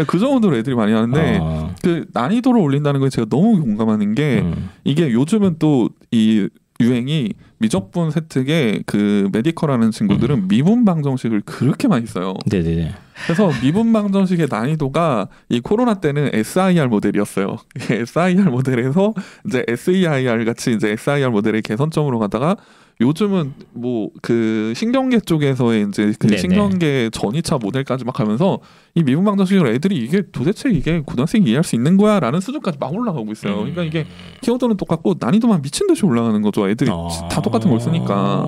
그 정도로 애들이 많이 하는데 그 난이도를 올린다는 거에 제가 너무 공감하는 게 이게 요즘은 또 이 유행이 미적분 세특의 그 메디컬하는 친구들은 미분 방정식을 그렇게 많이 써요. 네네네. 그래서 미분 방정식의 난이도가 이 코로나 때는 SIR 모델이었어요. SIR 모델에서 이제 SEIR 같이 이제 SIR 모델의 개선점으로 가다가 요즘은 뭐 그 신경계 쪽에서의 이제 그 신경계 전이차 모델까지 막 가면서 이 미분 방정식으로 애들이 이게 도대체 이게 고등학생이 이해할 수 있는 거야라는 수준까지 막 올라가고 있어요. 그러니까 이게 키워드는 똑같고 난이도만 미친 듯이 올라가는 거죠. 애들이 다 똑같은 걸 쓰니까.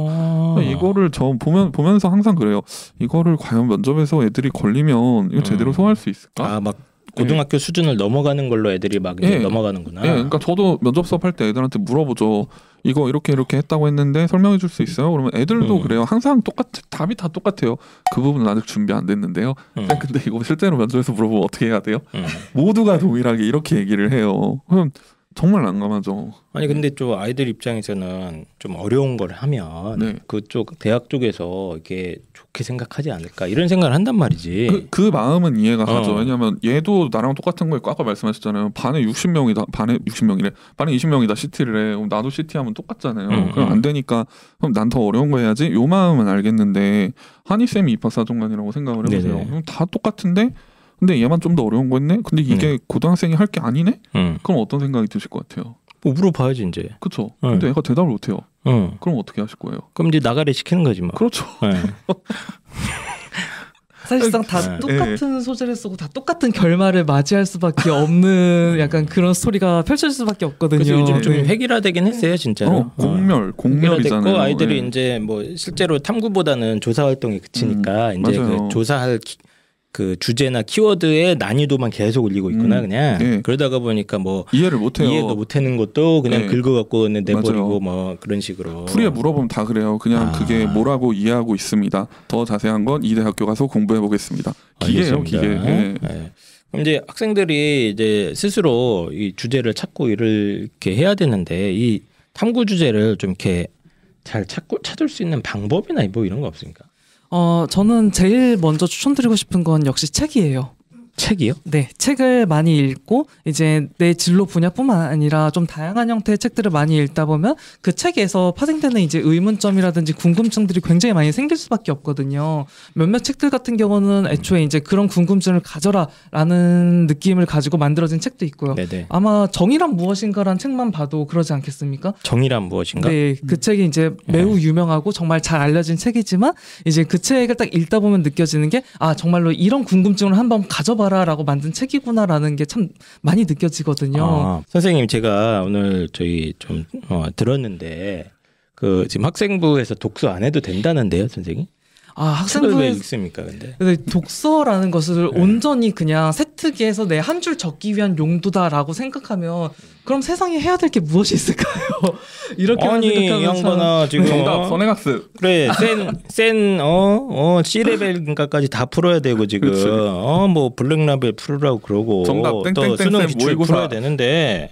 이거를 저 보면서 항상 그래요. 이거를 과연 면접에서 애들이 걸리면 이거 제대로 소화할 수 있을까? 막 고등학교 수준을 넘어가는 걸로 애들이 막 이제 넘어가는구나. 그러니까 저도 면접 수업할 때 애들한테 물어보죠. 이거 이렇게 했다고 했는데 설명해 줄 수 있어요? 그러면 애들도 그래요. 항상 답이 다 똑같아요. 그 부분은 아직 준비 안 됐는데요. 근데 이거 실제로 면접에서 물어보면 어떻게 해야 돼요? 모두가 동일하게 이렇게 얘기를 해요. 그럼 정말 난감하죠. 아니 근데 좀 아이들 입장에서는 좀 어려운 걸 하면 그쪽 대학 쪽에서 이렇게 좋게 생각하지 않을까 이런 생각을 한단 말이지. 그 마음은 이해가 가죠. 왜냐하면 얘도 나랑 똑같은 거 있고 아까 말씀하셨잖아요. 반에 60명이다. 반에 60명이래. 반에 20명이다 CT를 해. 그럼 나도 CT 하면 똑같잖아요. 그럼 안 되니까 그럼 난 더 어려운 거 해야지. 요 마음은 알겠는데 한의쌤이 입학사정관이라고 생각을 해보세요. 그럼 다 똑같은데 근데 얘만 좀 더 어려운 거 했네? 근데 이게 고등학생이 할 게 아니네? 그럼 어떤 생각이 드실 것 같아요? 뭐 물어봐야지 이제. 그렇죠. 근데 얘가 대답을 못해요. 그럼 어떻게 하실 거예요? 그럼 이제 나가래 시키는 거지 뭐. 그렇죠. 사실상 다 똑같은 소재를 쓰고 다 똑같은 결말을 맞이할 수밖에 없는 약간 그런 스토리가 펼쳐질 수밖에 없거든요. 그래서 요즘 좀 획일화되긴 했어요, 진짜로. 공멸이잖아요. 아이들이 이제 뭐 실제로 탐구보다는 조사 활동에 그치니까 이제 그 조사할 그 주제나 키워드의 난이도만 계속 올리고 있구나 그냥. 그러다가 보니까 뭐 이해를 못해요. 이해도 못하는 것도 그냥 긁어갖고 내버리고 뭐 그런 식으로. 풀이에 물어보면 다 그래요. 그냥 그게 뭐라고 이해하고 있습니다. 더 자세한 건 이 대학교 가서 공부해 보겠습니다. 기계예요, 기계. 그럼 이제 학생들이 이제 스스로 이 주제를 찾고 이렇게 해야 되는데 이 탐구 주제를 좀 이렇게 잘 찾을 수 있는 방법이나 뭐 이런 거 없습니까? 저는 제일 먼저 추천드리고 싶은 건 역시 책이에요. 책이요? 네, 책을 많이 읽고 이제 내 진로 분야뿐만 아니라 좀 다양한 형태의 책들을 많이 읽다 보면 그 책에서 파생되는 이제 의문점이라든지 궁금증들이 굉장히 많이 생길 수밖에 없거든요. 몇몇 책들 같은 경우는 애초에 이제 그런 궁금증을 가져라라는 느낌을 가지고 만들어진 책도 있고요. 네네. 아마 정의란 무엇인가라는 책만 봐도 그러지 않겠습니까? 정의란 무엇인가? 네, 그 책이 이제 매우 유명하고 정말 잘 알려진 책이지만 이제 그 책을 딱 읽다 보면 느껴지는 게 정말로 이런 궁금증을 한번 가져봐라라고 만든 책이구나라는 게 참 많이 느껴지거든요. 선생님 제가 오늘 저희 좀 들었는데 그 지금 학생부에서 독서 안 해도 된다는데요, 선생님? 책을 왜 읽습니까, 근데? 독서라는 것을 온전히 그냥 세특이해서 내 한 줄 적기 위한 용도다라고 생각하면 그럼 세상에 해야 될 게 무엇이 있을까요? 이렇게만 생각하면 이 양반아 지금 정답 선행학습. 그래 센 C레벨인가까지 다 풀어야 되고 지금 뭐 블랙라벨 풀으라고 그러고 정답 또 수능 기출 풀어야 되는데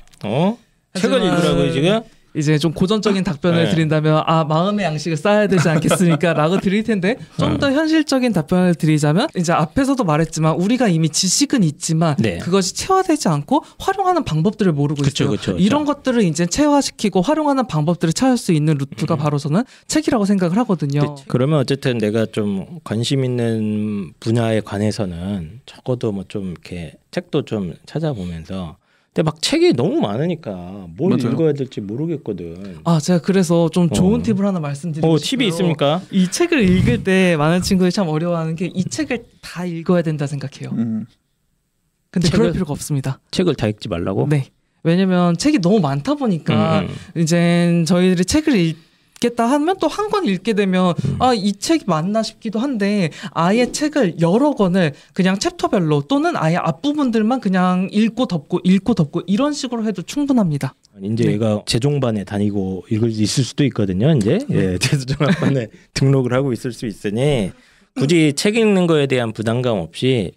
책을 읽으라고요 지금? 이제 좀 고전적인 답변을 드린다면 마음의 양식을 쌓아야 되지 않겠습니까? 라고 드릴 텐데 좀 더 현실적인 답변을 드리자면 이제 앞에서도 말했지만 우리가 이미 지식은 있지만 그것이 체화되지 않고 활용하는 방법들을 모르고 있어요. 그쵸. 이런 것들을 이제 체화시키고 활용하는 방법들을 찾을 수 있는 루트가 바로 저는 책이라고 생각을 하거든요. 그러면 어쨌든 내가 좀 관심 있는 분야에 관해서는 적어도 뭐 좀 이렇게 책도 좀 찾아보면서 근데 막 책이 너무 많으니까 뭘 맞아요. 읽어야 될지 모르겠거든. 제가 그래서 좀 좋은 팁을 하나 말씀드리고 싶어요. 팁이 있습니까? 이 책을 읽을 때 많은 친구들이 참 어려워하는 게 이 책을 다 읽어야 된다 생각해요. 근데 그럴 필요가 없습니다. 책을 다 읽지 말라고? 네. 왜냐면 책이 너무 많다 보니까 이제 저희들이 책을 읽겠다 하면 또 한 권 읽게 되면 이 책이 맞나 싶기도 한데 아예 책을 여러 권을 그냥 챕터별로 또는 아예 앞부분들만 그냥 읽고 덮고 이런 식으로 해도 충분합니다. 이제 얘가 재종반에 다니고 있을 수도 있거든요. 이제 재수종합반에 등록을 하고 있을 수 있으니 굳이 책 읽는 거에 대한 부담감 없이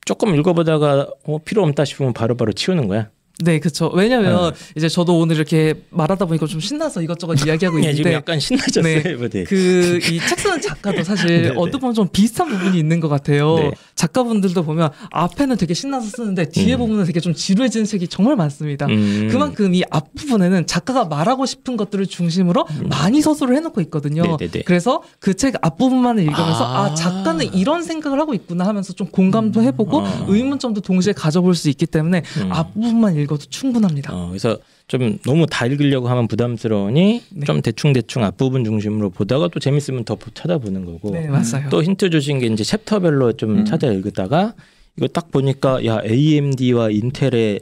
조금 읽어보다가 필요 없다 싶으면 바로바로 치우는 거야. 네, 그렇죠. 왜냐면 이제 저도 오늘 이렇게 말하다 보니까 좀 신나서 이것저것 이야기하고 있는데 지금 약간 신나졌어요. 네. 그 이 책 쓰는 작가도 사실 어떻게 보면 좀 비슷한 부분이 있는 것 같아요. 네. 작가분들도 보면 앞에는 되게 신나서 쓰는데 뒤에 보면은 되게 좀 지루해지는 책이 정말 많습니다. 그만큼 이 앞부분에는 작가가 말하고 싶은 것들을 중심으로 많이 서술을 해놓고 있거든요. 네네네. 그래서 그 책 앞부분만을 읽으면서 작가는 이런 생각을 하고 있구나 하면서 좀 공감도 해보고 의문점도 동시에 가져볼 수 있기 때문에 앞부분만 읽어도 충분합니다. 그래서 좀 너무 다 읽으려고 하면 부담스러우니 좀 대충 앞부분 중심으로 보다가 또 재밌으면 더 찾아보는 거고. 네, 맞아요. 또 힌트 주신 게 이제 챕터별로 좀 찾아 읽다가 이거 딱 보니까 AMD와 인텔의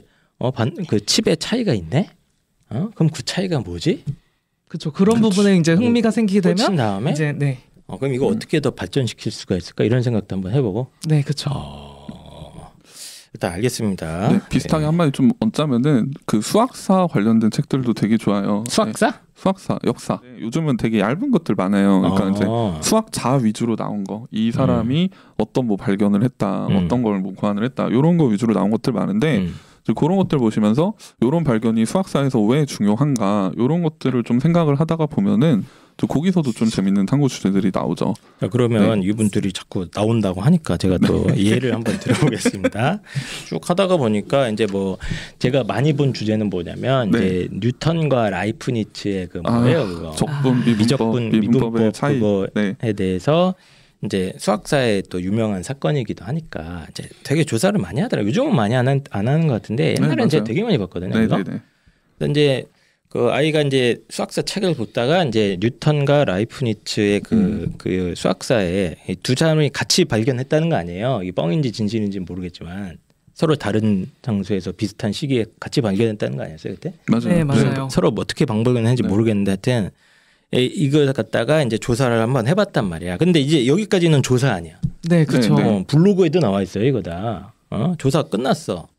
그 칩의 차이가 있네. 그럼 그 차이가 뭐지? 그렇죠. 그런 부분에 이제 흥미가 생기게 되면 다음에 이제 그럼 이거 어떻게 더 발전시킬 수가 있을까 이런 생각도 한번 해보고. 네, 그렇죠. 일단 알겠습니다. 네, 비슷하게 한마디 좀 얹자면은 그 수학사 관련된 책들도 되게 좋아요. 수학사? 네, 수학사, 역사. 요즘은 되게 얇은 것들 많아요. 그러니까 이제 수학자 위주로 나온 거. 이 사람이 어떤 뭐 발견을 했다, 어떤 걸 뭐 고안을 했다, 이런 거 위주로 나온 것들 많은데 그런 것들 보시면서 이런 발견이 수학사에서 왜 중요한가 이런 것들을 좀 생각을 하다가 보면은 또 거기서도 좀 재밌는 탐구 주제들이 나오죠. 그러면 이분들이 자꾸 나온다고 하니까 제가 또 예를 한번 들어보겠습니다. 쭉 하다가 보니까 이제 뭐 제가 많이 본 주제는 뭐냐면 이제 뉴턴과 라이프니츠의 그 뭐예요 그거 적분 미분법의 차이 그거에 대해서 이제 수학사의 또 유명한 사건이기도 하니까 이제 되게 조사를 많이 하더라고요. 요즘은 많이 안 하는 것 같은데 옛날에는 제가 되게 많이 봤거든요. 그래서 이제 그 아이가 이제 수학사 책을 보다가 이제 뉴턴과 라이프니츠의 그 수학사에 두 사람이 같이 발견했다는 거 아니에요. 이게 뻥인지 진실인지 모르겠지만 서로 다른 장소에서 비슷한 시기에 같이 발견했다는 거 아니었어요 그때? 맞아요. 네, 맞아요. 서로 뭐 어떻게 발견했는지 모르겠는데 하여튼 이걸 갖다가 이제 조사를 한번 해봤단 말이야. 근데 이제 여기까지는 조사 아니야. 네, 그렇죠. 블로그에도 나와 있어요 이거다. 조사 끝났어.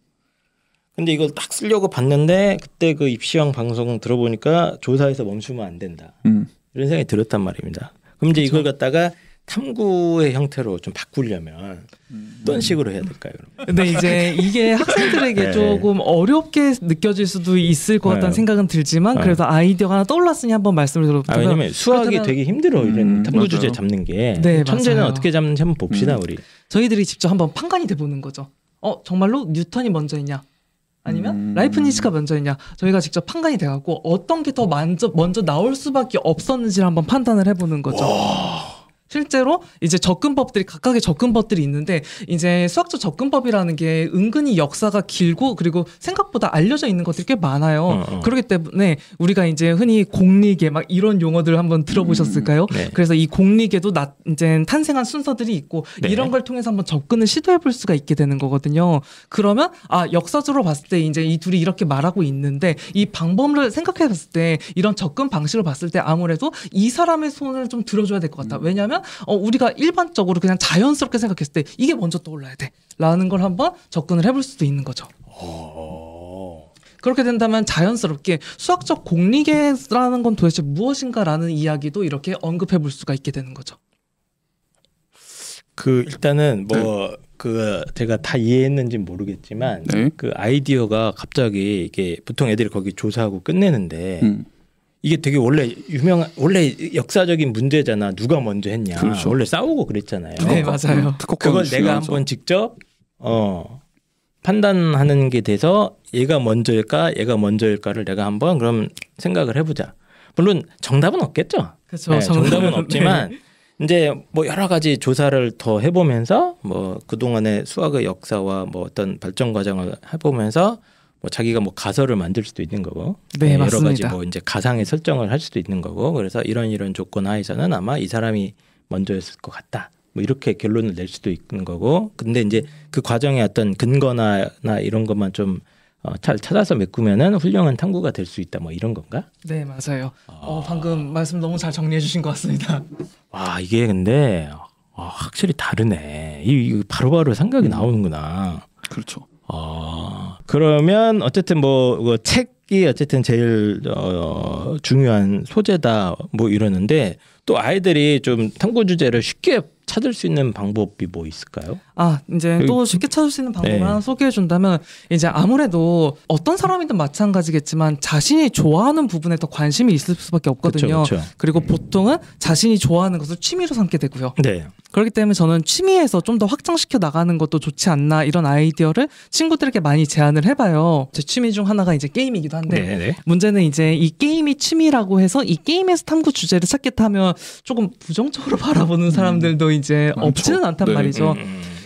근데 이걸 딱 쓰려고 봤는데 그때 그 입시왕 방송 들어보니까 조사에서 멈추면 안 된다. 이런 생각이 들었단 말입니다. 그럼 이제 이걸 갖다가 탐구의 형태로 좀 바꾸려면 어떤 식으로 해야 될까요? 근데 이제 이게 학생들에게 네. 조금 어렵게 느껴질 수도 있을 것 같다는 네. 생각은 들지만 네. 그래도 아이디어가 하나 떠올랐으니 한번 말씀을 드려보면 왜냐면 수학이 그렇다면- 되게 힘들어 이런 탐구 맞아요. 주제 잡는 게. 네, 천재는 맞아요. 어떻게 잡는지 한번 봅시다 우리. 저희들이 직접 한번 판관이 돼보는 거죠. 정말로 뉴턴이 먼저였냐? 아니면 라이프니츠가 먼저였냐? 저희가 직접 판관이 돼갖고 어떤 게 더 먼저 나올 수밖에 없었는지를 한번 판단을 해보는 거죠. 실제로 이제 각각의 접근법들이 있는데 이제 수학적 접근법이라는 게 은근히 역사가 길고 그리고 생각보다 알려져 있는 것들이 꽤 많아요. 그렇기 때문에 우리가 이제 흔히 공리계 막 이런 용어들을 한번 들어보셨을까요? 네. 그래서 이 공리계도 이제 탄생한 순서들이 있고 네. 이런 걸 통해서 한번 접근을 시도해 볼 수가 있게 되는 거거든요. 그러면 역사적으로 봤을 때 이제 이 둘이 이렇게 말하고 있는데 이 방법을 생각해 봤을 때 이런 접근 방식을 봤을 때 아무래도 이 사람의 손을 좀 들어줘야 될 것 같다. 왜냐하면 우리가 일반적으로 그냥 자연스럽게 생각했을 때 이게 먼저 떠올라야 돼 라는 걸 한번 접근을 해볼 수도 있는 거죠. 그렇게 된다면 자연스럽게 수학적 공리계라는 건 도대체 무엇인가라는 이야기도 이렇게 언급해 볼 수가 있게 되는 거죠. 일단은 제가 다 이해했는지 모르겠지만 네. 그 아이디어가 갑자기 이게 보통 애들이 거기 조사하고 끝내는데 이게 되게 원래 역사적인 문제잖아. 누가 먼저 했냐. 그렇죠. 원래 싸우고 그랬잖아요. 네, 맞아요. 그걸 내가 한번 직접 판단하는 게 돼서 얘가 먼저일까를 내가 한번 그럼 생각을 해보자. 물론 정답은 없겠죠. 그렇죠. 네, 정답은 없지만 이제 뭐 여러 가지 조사를 더 해보면서 뭐 그동안의 수학의 역사와 뭐 어떤 발전 과정을 해보면서 뭐 자기가 뭐 가설을 만들 수도 있는 거고, 네, 여러 맞습니다. 가지 뭐 이제 가상의 설정을 할 수도 있는 거고, 그래서 이런 조건 하에서는 아마 이 사람이 먼저였을 것 같다. 뭐 이렇게 결론을 낼 수도 있는 거고, 근데 이제 그 과정에 어떤 근거나 이런 것만 좀 잘 찾아서 메꾸면은 훌륭한 탐구가 될 수 있다. 뭐 이런 건가? 네, 맞아요. 방금 말씀 너무 잘 정리해 주신 것 같습니다. 와, 이게 근데 확실히 다르네. 이 바로바로 생각이 나오는구나. 그렇죠. 그러면 어쨌든 뭐 책이 어쨌든 제일 중요한 소재다 뭐 이러는데 또 아이들이 좀 탐구 주제를 쉽게 찾을 수 있는 방법이 뭐 있을까요? 이제 또 쉽게 찾을 수 있는 방법을 네. 하나 소개해 준다면 이제 아무래도 어떤 사람이든 마찬가지겠지만 자신이 좋아하는 부분에 더 관심이 있을 수밖에 없거든요. 그쵸. 그리고 보통은 자신이 좋아하는 것을 취미로 삼게 되고요. 네. 그렇기 때문에 저는 취미에서 좀 더 확장시켜 나가는 것도 좋지 않나 이런 아이디어를 친구들에게 많이 제안을 해봐요. 제 취미 중 하나가 이제 게임이기도 한데 네. 문제는 이제 이 게임이 취미라고 해서 이 게임에서 탐구 주제를 찾겠다 하면 조금 부정적으로 바라보는 사람들도 이제 많죠. 없지는 않단 네. 말이죠.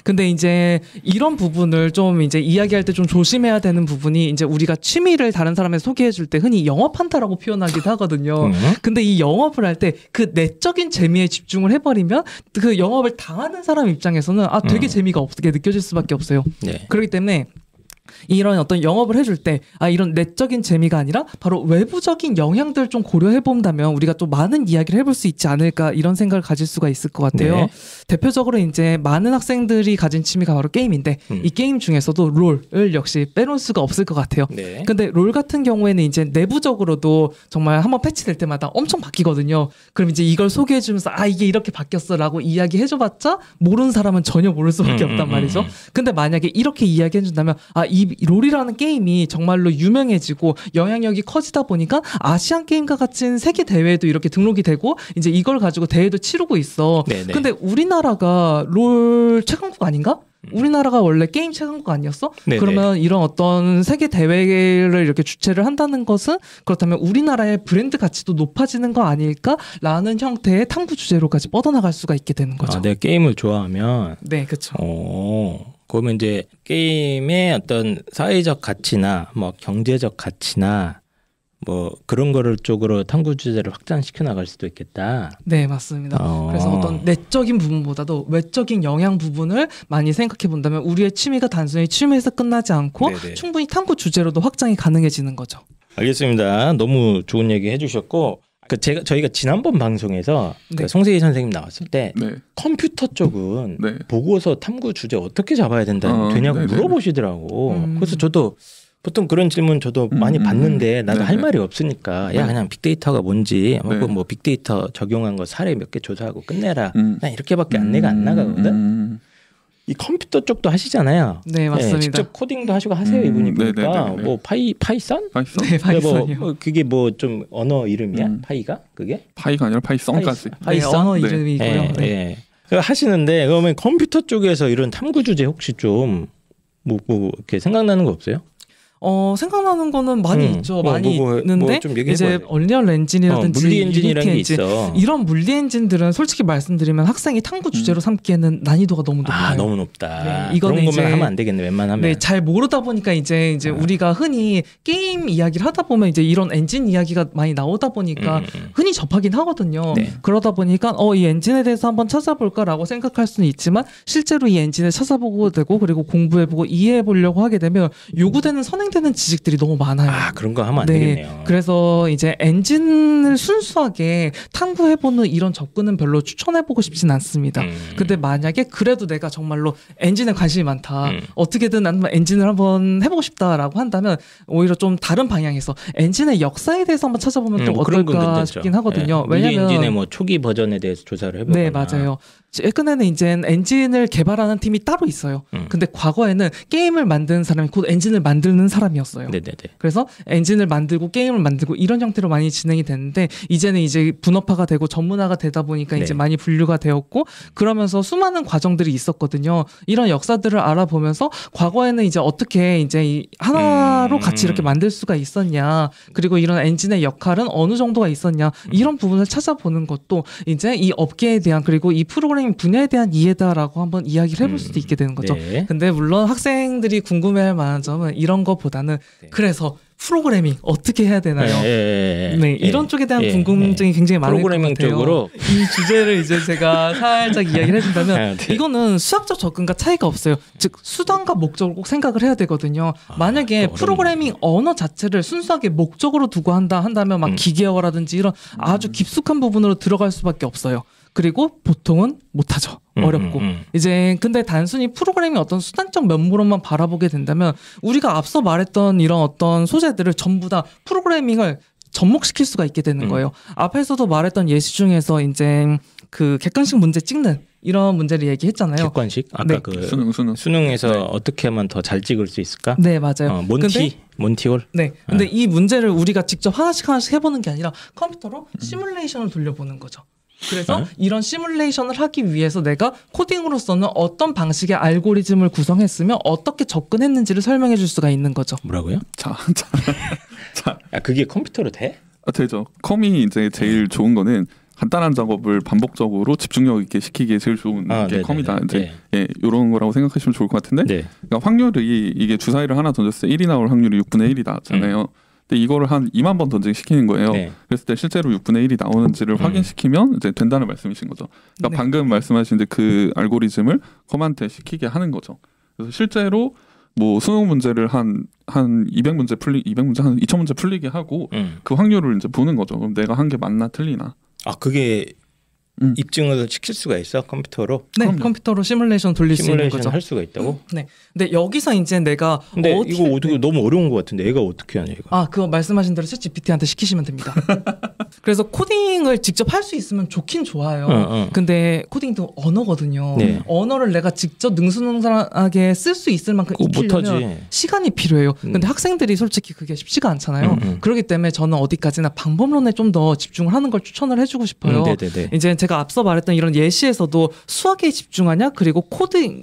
근데 이제 이런 부분을 좀 이제 이야기할 때 좀 조심해야 되는 부분이 이제 우리가 취미를 다른 사람에게 소개해 줄 때 흔히 영업한다라고 표현하기도 하거든요. 근데 이 영업을 할 때 그 내적인 재미에 집중을 해버리면 그 영업을 당하는 사람 입장에서는 되게 재미가 없게 느껴질 수밖에 없어요. 네. 그렇기 때문에 이런 어떤 영업을 해줄 때 이런 내적인 재미가 아니라 바로 외부적인 영향들 좀 고려해 본다면 우리가 또 많은 이야기를 해볼 수 있지 않을까 이런 생각을 가질 수가 있을 것 같아요. 네. 대표적으로 이제 많은 학생들이 가진 취미가 바로 게임인데 이 게임 중에서도 롤을 역시 빼놓을 수가 없을 것 같아요. 네. 근데 롤 같은 경우에는 이제 내부적으로도 정말 한번 패치될 때마다 엄청 바뀌거든요. 그럼 이제 이걸 소개해주면서 이게 이렇게 바뀌었어라고 이야기해줘봤자 모르는 사람은 전혀 모를 수밖에 없단 말이죠. 근데 만약에 이렇게 이야기해준다면 이 롤이라는 게임이 정말로 유명해지고 영향력이 커지다 보니까 아시안 게임과 같은 세계 대회에도 이렇게 등록이 되고 이제 이걸 가지고 대회도 치르고 있어. 네네. 근데 우리나라가 롤 최강국 아닌가? 우리나라가 원래 게임 최강국 아니었어? 네네. 그러면 이런 어떤 세계 대회를 이렇게 주최를 한다는 것은 그렇다면 우리나라의 브랜드 가치도 높아지는 거 아닐까라는 형태의 탐구 주제로까지 뻗어나갈 수가 있게 되는 거죠. 내가 게임을 좋아하면 네, 그렇죠. 그러면 이제 게임의 어떤 사회적 가치나 뭐 경제적 가치나 뭐 그런 거를 쪽으로 탐구 주제를 확장시켜 나갈 수도 있겠다. 네, 맞습니다. 그래서 어떤 내적인 부분보다도 외적인 영향 부분을 많이 생각해 본다면 우리의 취미가 단순히 취미에서 끝나지 않고 네네. 충분히 탐구 주제로도 확장이 가능해지는 거죠. 알겠습니다. 너무 좋은 얘기 해주셨고 저희가 지난번 방송에서 네. 송세희 선생님 나왔을 때 네. 컴퓨터 쪽은 네. 보고서 탐구 주제 어떻게 잡아야 되냐고 네네네. 물어보시더라고. 그래서 저도 보통 그런 질문 저도 많이 받는데 나도 할 말이 없으니까 야 그냥 빅데이터가 뭔지 뭐 빅데이터 적용한 거 사례 몇 개 조사하고 끝내라. 난 이렇게밖에 안내가 안 나가거든. 이 컴퓨터 쪽도 하시잖아요. 네, 맞습니다. 직접 코딩도 하시고 하세요 이분이 보니까 뭐 파이썬? 네, 파이썬이요. 뭐 그게 뭐 좀 언어 이름이야? 파이가? 그게? 파이가 아니라 파이썬까지. 파이썬 언어 이름이고요. 네. 하시는데 그러면 컴퓨터 쪽에서 이런 탐구 주제 혹시 좀 뭐 이렇게 생각나는 거 없어요? 생각나는 거는 많이 있죠. 많이 있는데 좀 이제 얼리얼 엔진이라든지 물리 엔진이라는 게 엔진, 있어. 이런 물리 엔진들은 솔직히 말씀드리면 학생이 탐구 주제로 삼기에는 난이도가 너무 높아요. 너무 높다. 네, 이거는 그런 것만 하면 안 되겠네. 웬만하면. 네, 잘 모르다 보니까 이제 우리가 흔히 게임 이야기를 하다 보면 이제 이런 엔진 이야기가 많이 나오다 보니까 흔히 접하긴 하거든요. 네. 그러다 보니까 이 엔진에 대해서 한번 찾아볼까라고 생각할 수는 있지만 실제로 이 엔진을 찾아보고 되고 그리고 공부해보고 이해해보려고 하게 되면 요구되는 선행되는 지식들이 너무 많아요. 그런 거 하면 안 되겠네요. 그래서 이제 엔진을 순수하게 탐구해보는 이런 접근은 별로 추천해보고 싶진 않습니다. 근데 만약에 그래도 내가 정말로 엔진에 관심이 많다. 어떻게든 난 엔진을 한번 해보고 싶다라고 한다면 오히려 좀 다른 방향에서 엔진의 역사에 대해서 한번 찾아보면 또 어떨까 싶긴 하거든요. 왜냐면 엔진의 뭐 초기 버전에 대해서 조사를 해보거나. 네, 맞아요. 최근에는 이제 엔진을 개발하는 팀이 따로 있어요. 근데 과거에는 게임을 만드는 사람이 곧 엔진을 만드는 사람이었어요. 네네네. 그래서 엔진을 만들고 게임을 만들고 이런 형태로 많이 진행이 됐는데 이제는 이제 분업화가 되고 전문화가 되다 보니까 이제 많이 분류가 되었고 그러면서 수많은 과정들이 있었거든요. 이런 역사들을 알아보면서 과거에는 이제 어떻게 이제 하나로 같이 이렇게 만들 수가 있었냐, 그리고 이런 엔진의 역할은 어느 정도가 있었냐, 이런 부분을 찾아보는 것도 이제 이 업계에 대한 그리고 이 프로그래밍 분야에 대한 이해다라고 한번 이야기를 해볼 수도 있게 되는 거죠. 네. 근데 물론 학생들이 궁금해할 만한 점은 이런 것보다는 그래서 프로그래밍 어떻게 해야 되나요? 네, 이런 쪽에 대한 궁금증이 굉장히 많을 것 같아요. 쪽으로 이 주제를 이제 제가 살짝 이야기를 해준다면 이거는 수학적 접근과 차이가 없어요. 즉 수단과 목적을 꼭 생각을 해야 되거든요. 만약에 프로그래밍 언어 자체를 순수하게 목적으로 두고 한다면 막 기계어라든지 이런 아주 깊숙한 부분으로 들어갈 수밖에 없어요. 그리고 보통은 못하죠. 어렵고. 이제 근데 단순히 프로그래밍 어떤 수단적 면모로만 바라보게 된다면 우리가 앞서 말했던 이런 어떤 소재들을 전부 다 프로그래밍을 접목시킬 수가 있게 되는 거예요. 앞에서도 말했던 예시 중에서 이제 그 객관식 문제 찍는 이런 문제를 얘기했잖아요. 객관식? 아까 그 수능에서 어떻게 하면 더 잘 찍을 수 있을까? 네, 맞아요. 몬티올? 네. 근데 이 문제를 우리가 직접 하나씩 해보는 게 아니라 컴퓨터로 시뮬레이션을 돌려보는 거죠. 그래서 이런 시뮬레이션을 하기 위해서 내가 코딩으로서는 어떤 방식의 알고리즘을 구성했으며 어떻게 접근했는지를 설명해 줄 수가 있는 거죠. 뭐라고요? 자. 그게 컴퓨터로 돼? 되죠. 컴이 이제 제일 좋은 거는 간단한 작업을 반복적으로 집중력 있게 시키기에 제일 좋은 게 컴이다. 이제 이런 거라고 생각하시면 좋을 것 같은데, 그러니까 확률이 이게 주사위를 하나 던졌을 때 1이 나올 확률이 6분의 1이다잖아요. 근데 이거를 한 2만 번 던지기 시키는 거예요. 그랬을 때 실제로 6분의 1이 나오는지를 확인시키면 이제 된다는 말씀이신 거죠. 그러니까 방금 말씀하신 그 알고리즘을 컴한테 시키게 하는 거죠. 그래서 실제로 뭐 수능 문제를 한 200문제 한 2000문제 풀리게 하고 그 확률을 이제 보는 거죠. 그럼 내가 한 게 맞나 틀리나. 그게 입증을 시킬 수가 있어 컴퓨터로? 네, 그럼요. 컴퓨터로 시뮬레이션 돌릴 수 있는 거죠. 할 수가 있다고? 네. 근데 여기서 이제 내가 근데 이거 어떻게 너무 어려운 것 같은데 애가 어떻게 하냐 이거? 그거 말씀하신 대로 챗GPT한테 시키시면 됩니다. 그래서 코딩을 직접 할 수 있으면 좋긴 좋아요. 근데 코딩도 언어거든요. 언어를 내가 직접 능수능란하게 쓸 수 있을 만큼 익히려면 시간이 필요해요. 근데 학생들이 솔직히 그게 쉽지가 않잖아요. 그렇기 때문에 저는 어디까지나 방법론에 좀 더 집중을 하는 걸 추천을 해주고 싶어요. 이제 제가 앞서 말했던 이런 예시에서도 수학에 집중하냐 그리고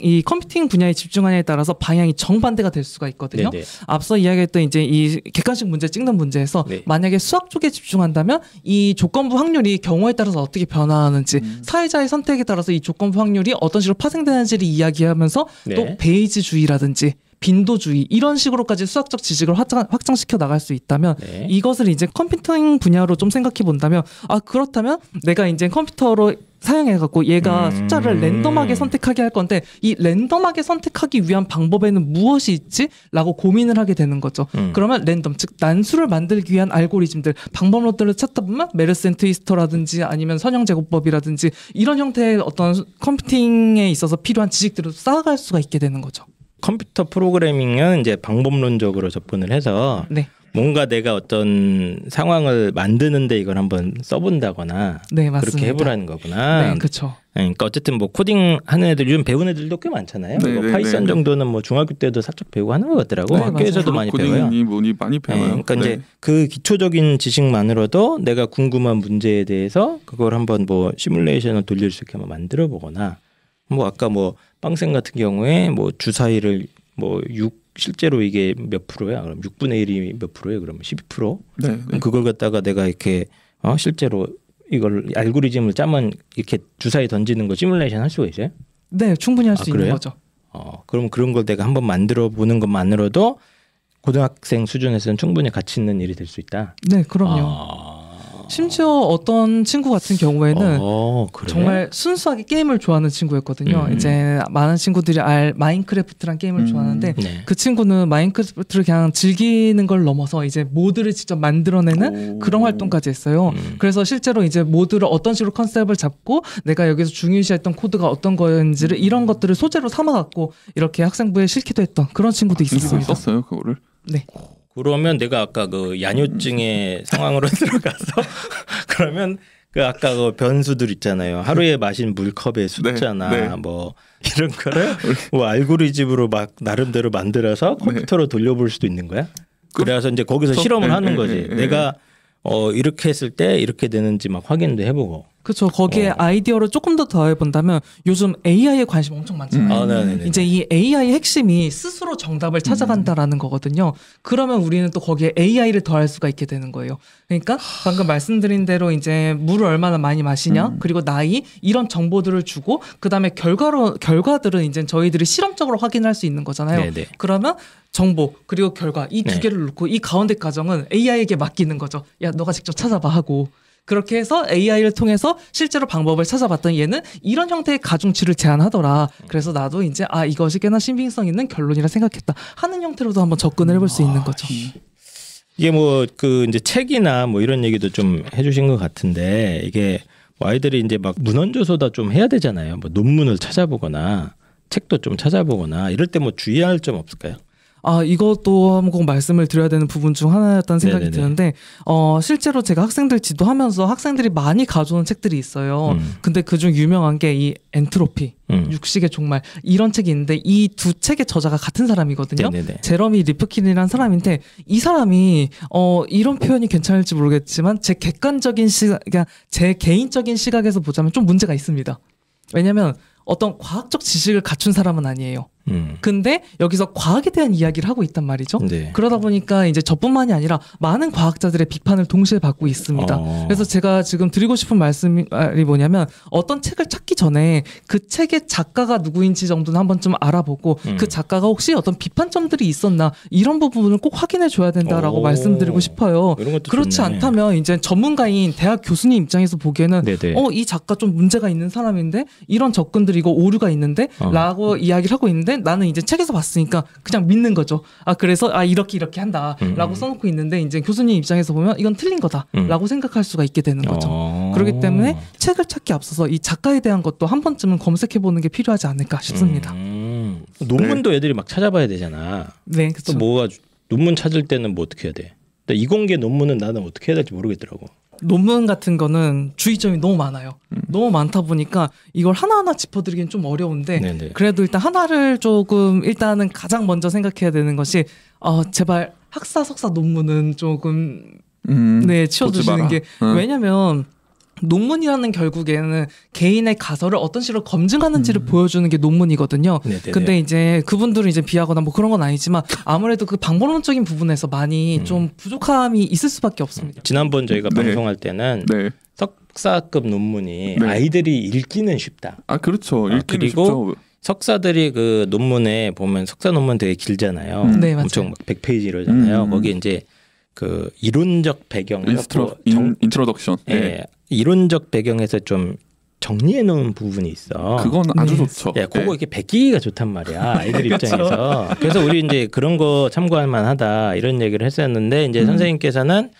이 컴퓨팅 분야에 집중하냐에 따라서 방향이 정반대가 될 수가 있거든요. 앞서 이야기했던 이제 이 객관식 문제 찍는 문제에서 만약에 수학 쪽에 집중한다면 이 조건부 확률이 경우에 따라서 어떻게 변화하는지 사회자의 선택에 따라서 이 조건부 확률이 어떤 식으로 파생되는지를 이야기하면서 또 베이지주의라든지 빈도주의 이런 식으로까지 수학적 지식을 확장시켜 나갈 수 있다면 이것을 이제 컴퓨팅 분야로 좀 생각해 본다면 그렇다면 내가 이제 컴퓨터로 사용해갖고 얘가 숫자를 랜덤하게 선택하게 할 건데 이 랜덤하게 선택하기 위한 방법에는 무엇이 있지? 라고 고민을 하게 되는 거죠. 그러면 랜덤, 즉 난수를 만들기 위한 알고리즘들, 방법론들을 찾다 보면 메르센 트위스터라든지 아니면 선형제곱법이라든지 이런 형태의 어떤 컴퓨팅에 있어서 필요한 지식들을 쌓아갈 수가 있게 되는 거죠. 컴퓨터 프로그래밍은 이제 방법론적으로 접근을 해서 네. 뭔가 내가 어떤 상황을 만드는데 이걸 한번 써본다거나 네, 맞습니다. 그렇게 해보라는 거구나. 네, 그렇죠. 그러니까 어쨌든 뭐 코딩 하는 애들 요즘 배운 애들도 꽤 많잖아요. 네, 뭐 네, 파이썬 네, 네. 정도는 뭐 중학교 때도 살짝 배우고 하는 것 같더라고. 네, 학교에서도 많이 배워요. 코딩이 뭐니 많이 배워요. 그러니까 네. 이제 그 기초적인 지식만으로도 내가 궁금한 문제에 대해서 그걸 한번 뭐 시뮬레이션을 돌릴 수 있게 한번 만들어 보거나 뭐 아까 뭐 빵생 같은 경우에 뭐 주사위를 뭐 6 실제로 이게 몇 프로야? 그럼 6분의 1이 몇 프로예요? 그러면 12%? 네, 네. 그럼 그걸 갖다가 내가 이렇게 실제로 이걸 알고리즘을 짜면 이렇게 주사위 던지는 거 시뮬레이션 할 수가 있어요? 네, 충분히 할 수 있는 그래요? 거죠. 그럼 그런 걸 내가 한번 만들어 보는 것만으로도 고등학생 수준에서는 충분히 가치 있는 일이 될 수 있다. 네, 그럼요. 심지어 어떤 친구 같은 경우에는 그래? 정말 순수하게 게임을 좋아하는 친구였거든요. 이제 많은 친구들이 마인크래프트란 게임을 좋아하는데 네. 그 친구는 마인크래프트를 그냥 즐기는 걸 넘어서 이제 모드를 직접 만들어내는 그런 활동까지 했어요. 그래서 실제로 이제 모드를 어떤 식으로 컨셉을 잡고 내가 여기서 중요시했던 코드가 어떤 거였는지를 이런 것들을 소재로 삼아갖고 이렇게 학생부에 실기도 했던 그런 친구도 있었습니다. 썼어요 그거를? 네. 그러면 내가 아까 그 야뇨증의 상황으로 들어가서 그러면 그 아까 그 변수들 있잖아요. 하루에 마신 물컵의 숫자나 네. 뭐 이런 거를 뭐 알고리즘으로 막 나름대로 만들어서 컴퓨터로 돌려볼 수도 있는 거야. 그래서 이제 거기서 실험을 하는 거지. 내가 이렇게 했을 때 이렇게 되는지 막 확인도 해보고. 그렇죠. 거기에 아이디어를 조금 더 더해본다면 요즘 AI에 관심 엄청 많잖아요. 네네네. 이제 이 AI의 핵심이 스스로 정답을 찾아간다라는 거거든요. 그러면 우리는 또 거기에 AI를 더할 수가 있게 되는 거예요. 그러니까 방금 말씀드린 대로 이제 물을 얼마나 많이 마시냐, 그리고 나이 이런 정보들을 주고 그다음에 결과들은 이제 저희들이 실험적으로 확인할 수 있는 거잖아요. 네네. 그러면 정보 그리고 결과 이 두 네. 개를 놓고 이 가운데 과정은 AI에게 맡기는 거죠. 야, 너가 직접 찾아봐 하고. 그렇게 해서 AI를 통해서 실제로 방법을 찾아봤더니 얘는 이런 형태의 가중치를 제안하더라. 그래서 나도 이제 이것이 꽤나 신빙성 있는 결론이라 생각했다 하는 형태로도 한번 접근을 해볼 수 있는 거죠. 이게 뭐 그 이제 책이나 뭐 이런 얘기도 좀 해주신 것 같은데 이게 뭐 아이들이 이제 막 문헌조서다 좀 해야 되잖아요. 뭐 논문을 찾아보거나 책도 좀 찾아보거나 이럴 때 뭐 주의할 점 없을까요? 이것도 한번 말씀을 드려야 되는 부분 중 하나였다는 생각이 네네네. 드는데 실제로 제가 학생들 지도하면서 학생들이 많이 가져오는 책들이 있어요. 근데 그중 유명한 게 이 엔트로피, 육식의 종말 이런 책이 있는데 이 두 책의 저자가 같은 사람이거든요. 네네네. 제러미 리프킨이라는 사람인데 이 사람이 이런 표현이 괜찮을지 모르겠지만 제 객관적인 시각, 그러니까 제 개인적인 시각에서 보자면 좀 문제가 있습니다. 왜냐하면 어떤 과학적 지식을 갖춘 사람은 아니에요. 근데 여기서 과학에 대한 이야기를 하고 있단 말이죠. 네. 그러다 보니까 이제 저뿐만이 아니라 많은 과학자들의 비판을 동시에 받고 있습니다. 그래서 제가 지금 드리고 싶은 말씀이 뭐냐면 어떤 책을 찾기 전에 그 책의 작가가 누구인지 정도는 한 번쯤 알아보고 그 작가가 혹시 어떤 비판점들이 있었나 이런 부분을 꼭 확인해 줘야 된다라고 말씀드리고 싶어요. 이런 것도 그렇지 좋네. 않다면 이제 전문가인 대학 교수님 입장에서 보기에는 네네. 이 작가 좀 문제가 있는 사람인데 이런 접근들이 이거 오류가 있는데 라고 이야기를 하고 있는데 나는 이제 책에서 봤으니까 그냥 믿는 거죠. 그래서 이렇게 한다 라고 써놓고 있는데 이제 교수님 입장에서 보면 이건 틀린 거다 라고 생각할 수가 있게 되는 거죠. 그렇기 때문에 책을 찾기 앞서서 이 작가에 대한 것도 한 번쯤은 검색해보는 게 필요하지 않을까 싶습니다. 논문도 애들이 막 찾아봐야 되잖아. 네, 또 그렇죠. 뭐가 논문 찾을 때는 뭐 어떻게 해야 돼? 이공계 논문은 나는 어떻게 해야 될지 모르겠더라고. 논문 같은 거는 주의점이 너무 많아요. 너무 많다 보니까 이걸 하나하나 짚어드리긴 좀 어려운데 네네. 그래도 일단 하나를 조금 일단은 가장 먼저 생각해야 되는 것이 제발 학사 석사 논문은 조금 치워주시는 게 왜냐면 논문이라는 결국에는 개인의 가설을 어떤 식으로 검증하는지를 보여주는 게 논문이거든요. 네네네. 근데 이제 그분들은 이제 비하거나 뭐 그런 건 아니지만 아무래도 그 방법론적인 부분에서 많이 좀 부족함이 있을 수밖에 없습니다. 지난번 저희가 네. 방송할 때는 네. 석사급 논문이 네. 아이들이 읽기는 쉽다. 그렇죠. 읽기는 그리고 쉽죠. 석사들이 그 논문에 보면 석사 논문 되게 길잖아요. 네, 맞아요. 엄청 막 100페이지 이러잖아요. 거기에 이제 그 이론적 배경, 인트로덕션. 예, 이론적 배경에서 좀 정리해 놓은 부분이 있어. 그건 아주 좋죠. 야, 그거 이렇게 베끼기가 좋단 말이야. 아이들 입장에서. 그래서 우리 이제 그런 거 참고할 만하다 이런 얘기를 했었는데 이제 선생님께서는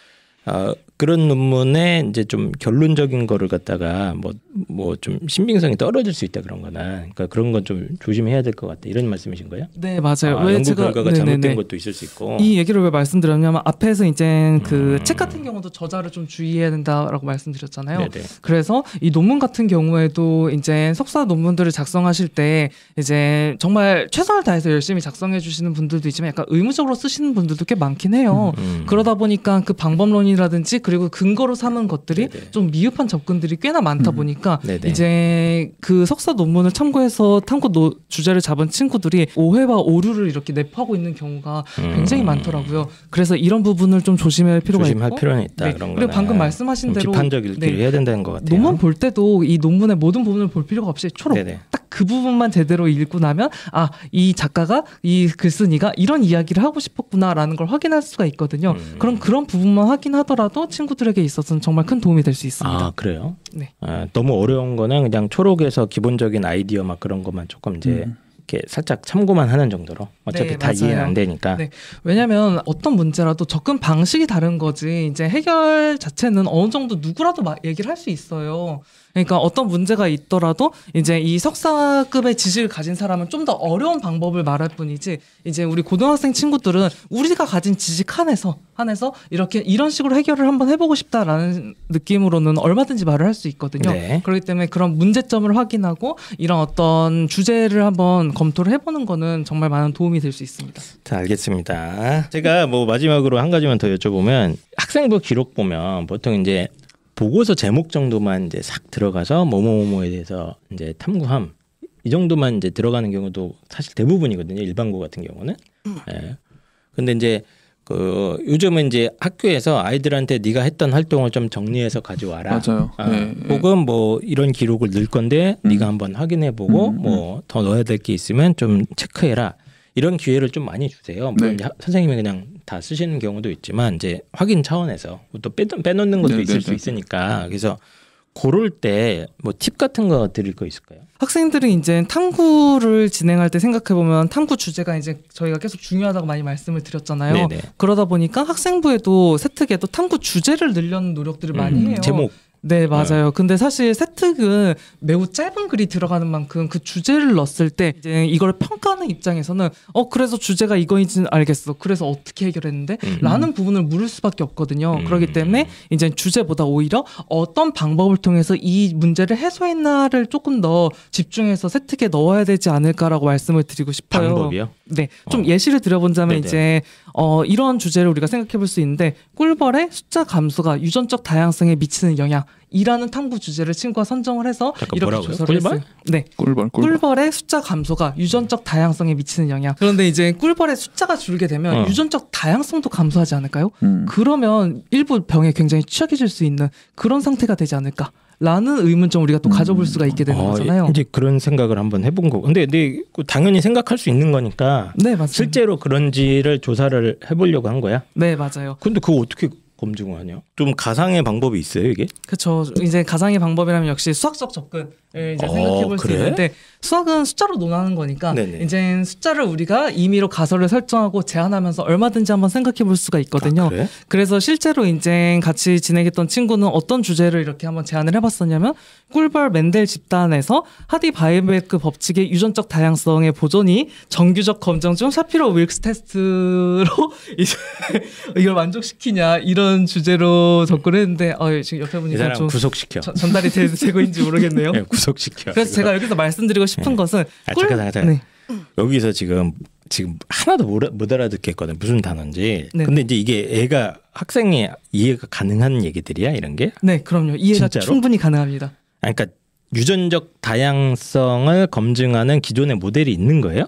그런 논문에 이제 좀 결론적인 거를 갖다가 뭐 뭐 좀 신빙성이 떨어질 수 있다 그런 거나 그러니까 그런 건 좀 조심해야 될 것 같다 이런 말씀이신 거예요? 네 맞아요. 왜 연구 결과가 잘못된 것도 있을 수 있고 이 얘기를 왜 말씀드렸냐면 앞에서 이제 그 책 같은 경우도 저자를 좀 주의해야 된다라고 말씀드렸잖아요. 네네. 그래서 이 논문 같은 경우에도 이제 석사 논문들을 작성하실 때 이제 정말 최선을 다해서 열심히 작성해 주시는 분들도 있지만 약간 의무적으로 쓰시는 분들도 꽤 많긴 해요. 그러다 보니까 그 방법론이라든지 그리고 근거로 삼은 것들이 네네. 좀 미흡한 접근들이 꽤나 많다 보니까 네네. 이제 그 석사 논문을 참고해서 탐구 주제를 잡은 친구들이 오해와 오류를 이렇게 내포하고 있는 경우가 굉장히 많더라고요. 그래서 이런 부분을 좀 조심할 필요가 조심할 있고 필요는 있다. 네. 그런 그리고 거는 방금 말씀하신 대로 비판적 읽기를 네. 해야 된다는 것 같아요. 논문 볼 때도 이 논문의 모든 부분을 볼 필요가 없이 초록 네네. 딱 그 부분만 제대로 읽고 나면 아, 이 작가가 이 글쓴이가 이런 이야기를 하고 싶었구나라는 걸 확인할 수가 있거든요. 그럼 그런 부분만 확인하더라도 친구들에게 있어서는 정말 큰 도움이 될 수 있습니다. 아 그래요? 네. 아, 너무 어려운 거는 그냥 초록에서 기본적인 아이디어 막 그런 것만 조금 이제 이렇게 살짝 참고만 하는 정도로 어차피 네, 다 이해는 맞아요. 안 되니까. 네. 왜냐하면 어떤 문제라도 접근 방식이 다른 거지 이제 해결 자체는 어느 정도 누구라도 얘기를 할 수 있어요. 그러니까 어떤 문제가 있더라도 이제 이 석사급의 지식을 가진 사람은 좀 더 어려운 방법을 말할 뿐이지 이제 우리 고등학생 친구들은 우리가 가진 지식 한해서 이렇게 이런 식으로 해결을 한번 해보고 싶다라는 느낌으로는 얼마든지 말을 할 수 있거든요. 네. 그렇기 때문에 그런 문제점을 확인하고 이런 어떤 주제를 한번 검토를 해보는 거는 정말 많은 도움이 될 수 있습니다. 자, 알겠습니다. 제가 뭐 마지막으로 한 가지만 더 여쭤보면 학생부 기록 보면 보통 이제 보고서 제목 정도만 이제 싹 들어가서 뭐뭐뭐에 대해서 이제 탐구함 이 정도만 이제 들어가는 경우도 사실 대부분이거든요. 일반고 같은 경우는. 예. 근데 이제 그 요즘은 이제 학교에서 아이들한테 네가 했던 활동을 좀 정리해서 가져와라. 맞아요. 네. 혹은 뭐 이런 기록을 넣을 건데 네가 한번 확인해보고 뭐 더 넣어야 될 게 있으면 좀 체크해라. 이런 기회를 좀 많이 주세요. 물론 네. 선생님이 그냥 다 쓰시는 경우도 있지만 이제 확인 차원에서 또 빼놓는 것도 있을 수 있으니까 그래서 고를 때 뭐 팁 같은 거 드릴 거 있을까요? 학생들이 이제 탐구를 진행할 때 생각해보면 탐구 주제가 이제 저희가 계속 중요하다고 많이 말씀을 드렸잖아요. 네네. 그러다 보니까 학생부에도 세특에도 탐구 주제를 늘려는 노력들을 많이 해요. 제목. 네, 맞아요. 근데 사실 세특은 매우 짧은 글이 들어가는 만큼 그 주제를 넣었을 때 이제 이걸 평가하는 입장에서는 그래서 주제가 이거인지는 알겠어. 그래서 어떻게 해결했는데? 라는 부분을 물을 수밖에 없거든요. 그렇기 때문에 이제 주제보다 오히려 어떤 방법을 통해서 이 문제를 해소했나를 조금 더 집중해서 세특에 넣어야 되지 않을까라고 말씀을 드리고 싶어요. 방법이요? 네, 좀 예시를 드려본다면 네네. 이제 이런 주제를 우리가 생각해볼 수 있는데 꿀벌의 숫자 감소가 유전적 다양성에 미치는 영향이라는 탐구 주제를 친구가 선정을 해서 잠깐 이렇게 뭐라고요? 조사를 꿀벌? 했어요. 네, 꿀벌. 꿀벌의 숫자 감소가 유전적 다양성에 미치는 영향. 그런데 이제 꿀벌의 숫자가 줄게 되면 유전적 다양성도 감소하지 않을까요? 그러면 일부 병에 굉장히 취약해질 수 있는 그런 상태가 되지 않을까? 라는 의문점 우리가 또 가져볼 수가 있게 되는 거잖아요. 이제 그런 생각을 한번 해본 거고. 근데 당연히 생각할 수 있는 거니까. 네, 맞습니다. 실제로 그런지를 조사를 해보려고 한 거야. 네, 맞아요. 근데 그거 어떻게 검증을 하냐? 좀 가상의 방법이 있어요, 이게? 그렇죠. 이제 가상의 방법이라면 역시 수학적 접근을 이제 생각해 볼 수 그래? 있는데 수학은 숫자로 논하는 거니까 네네. 이제 숫자를 우리가 임의로 가설을 설정하고 제한하면서 얼마든지 한번 생각해 볼 수가 있거든요. 아, 그래? 그래서 실제로 이제 같이 진행했던 친구는 어떤 주제를 이렇게 한번 제안을 해봤었냐면 꿀벌 멘델 집단에서 하디 바이베크 법칙의 유전적 다양성의 보존이 정규적 검정 중 샤피로 윌크스 테스트로 이제 이걸 만족시키냐 이런 주제로 접근했는데 지금 옆에 이 보니까 사람 좀 구속시켜. 전달이 되고인지 모르겠네요. 네, 구속시켜. 그래서 제가 여기서 말씀드리고 싶은 것은 잠깐. 네. 여기서 지금 하나도 못 알아듣겠거든. 무슨 단어인지. 네. 근데 이제 이게 학생이 이해가 가능한 얘기들이야, 이런 게? 네, 그럼요. 이해가 진짜로? 충분히 가능합니다. 그러니까 유전적 다양성을 검증하는 기존의 모델이 있는 거예요?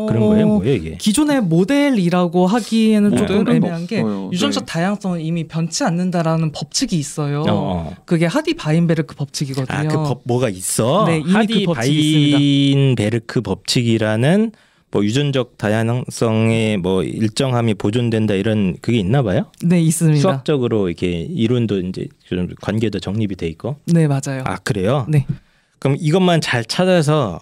그런 거예요? 뭐예요, 이게? 기존의 모델이라고 하기에는 조금 모델은 애매한 게 없어요. 유전적 네. 다양성은 이미 변치 않는다라는 법칙이 있어요. 그게 하디 바인베르크 법칙이거든요. 그 법 뭐가 있어? 네, 이미 하디 그 법칙이 바인베르크 법칙이라는 뭐 유전적 다양성의 뭐 일정함이 보존된다 이런 그게 있나 봐요? 네, 있습니다. 수학적으로 이렇게 이론도 이제 좀 관계도 정립이 돼 있고. 네, 맞아요. 아, 그래요? 네. 그럼 이것만 잘 찾아서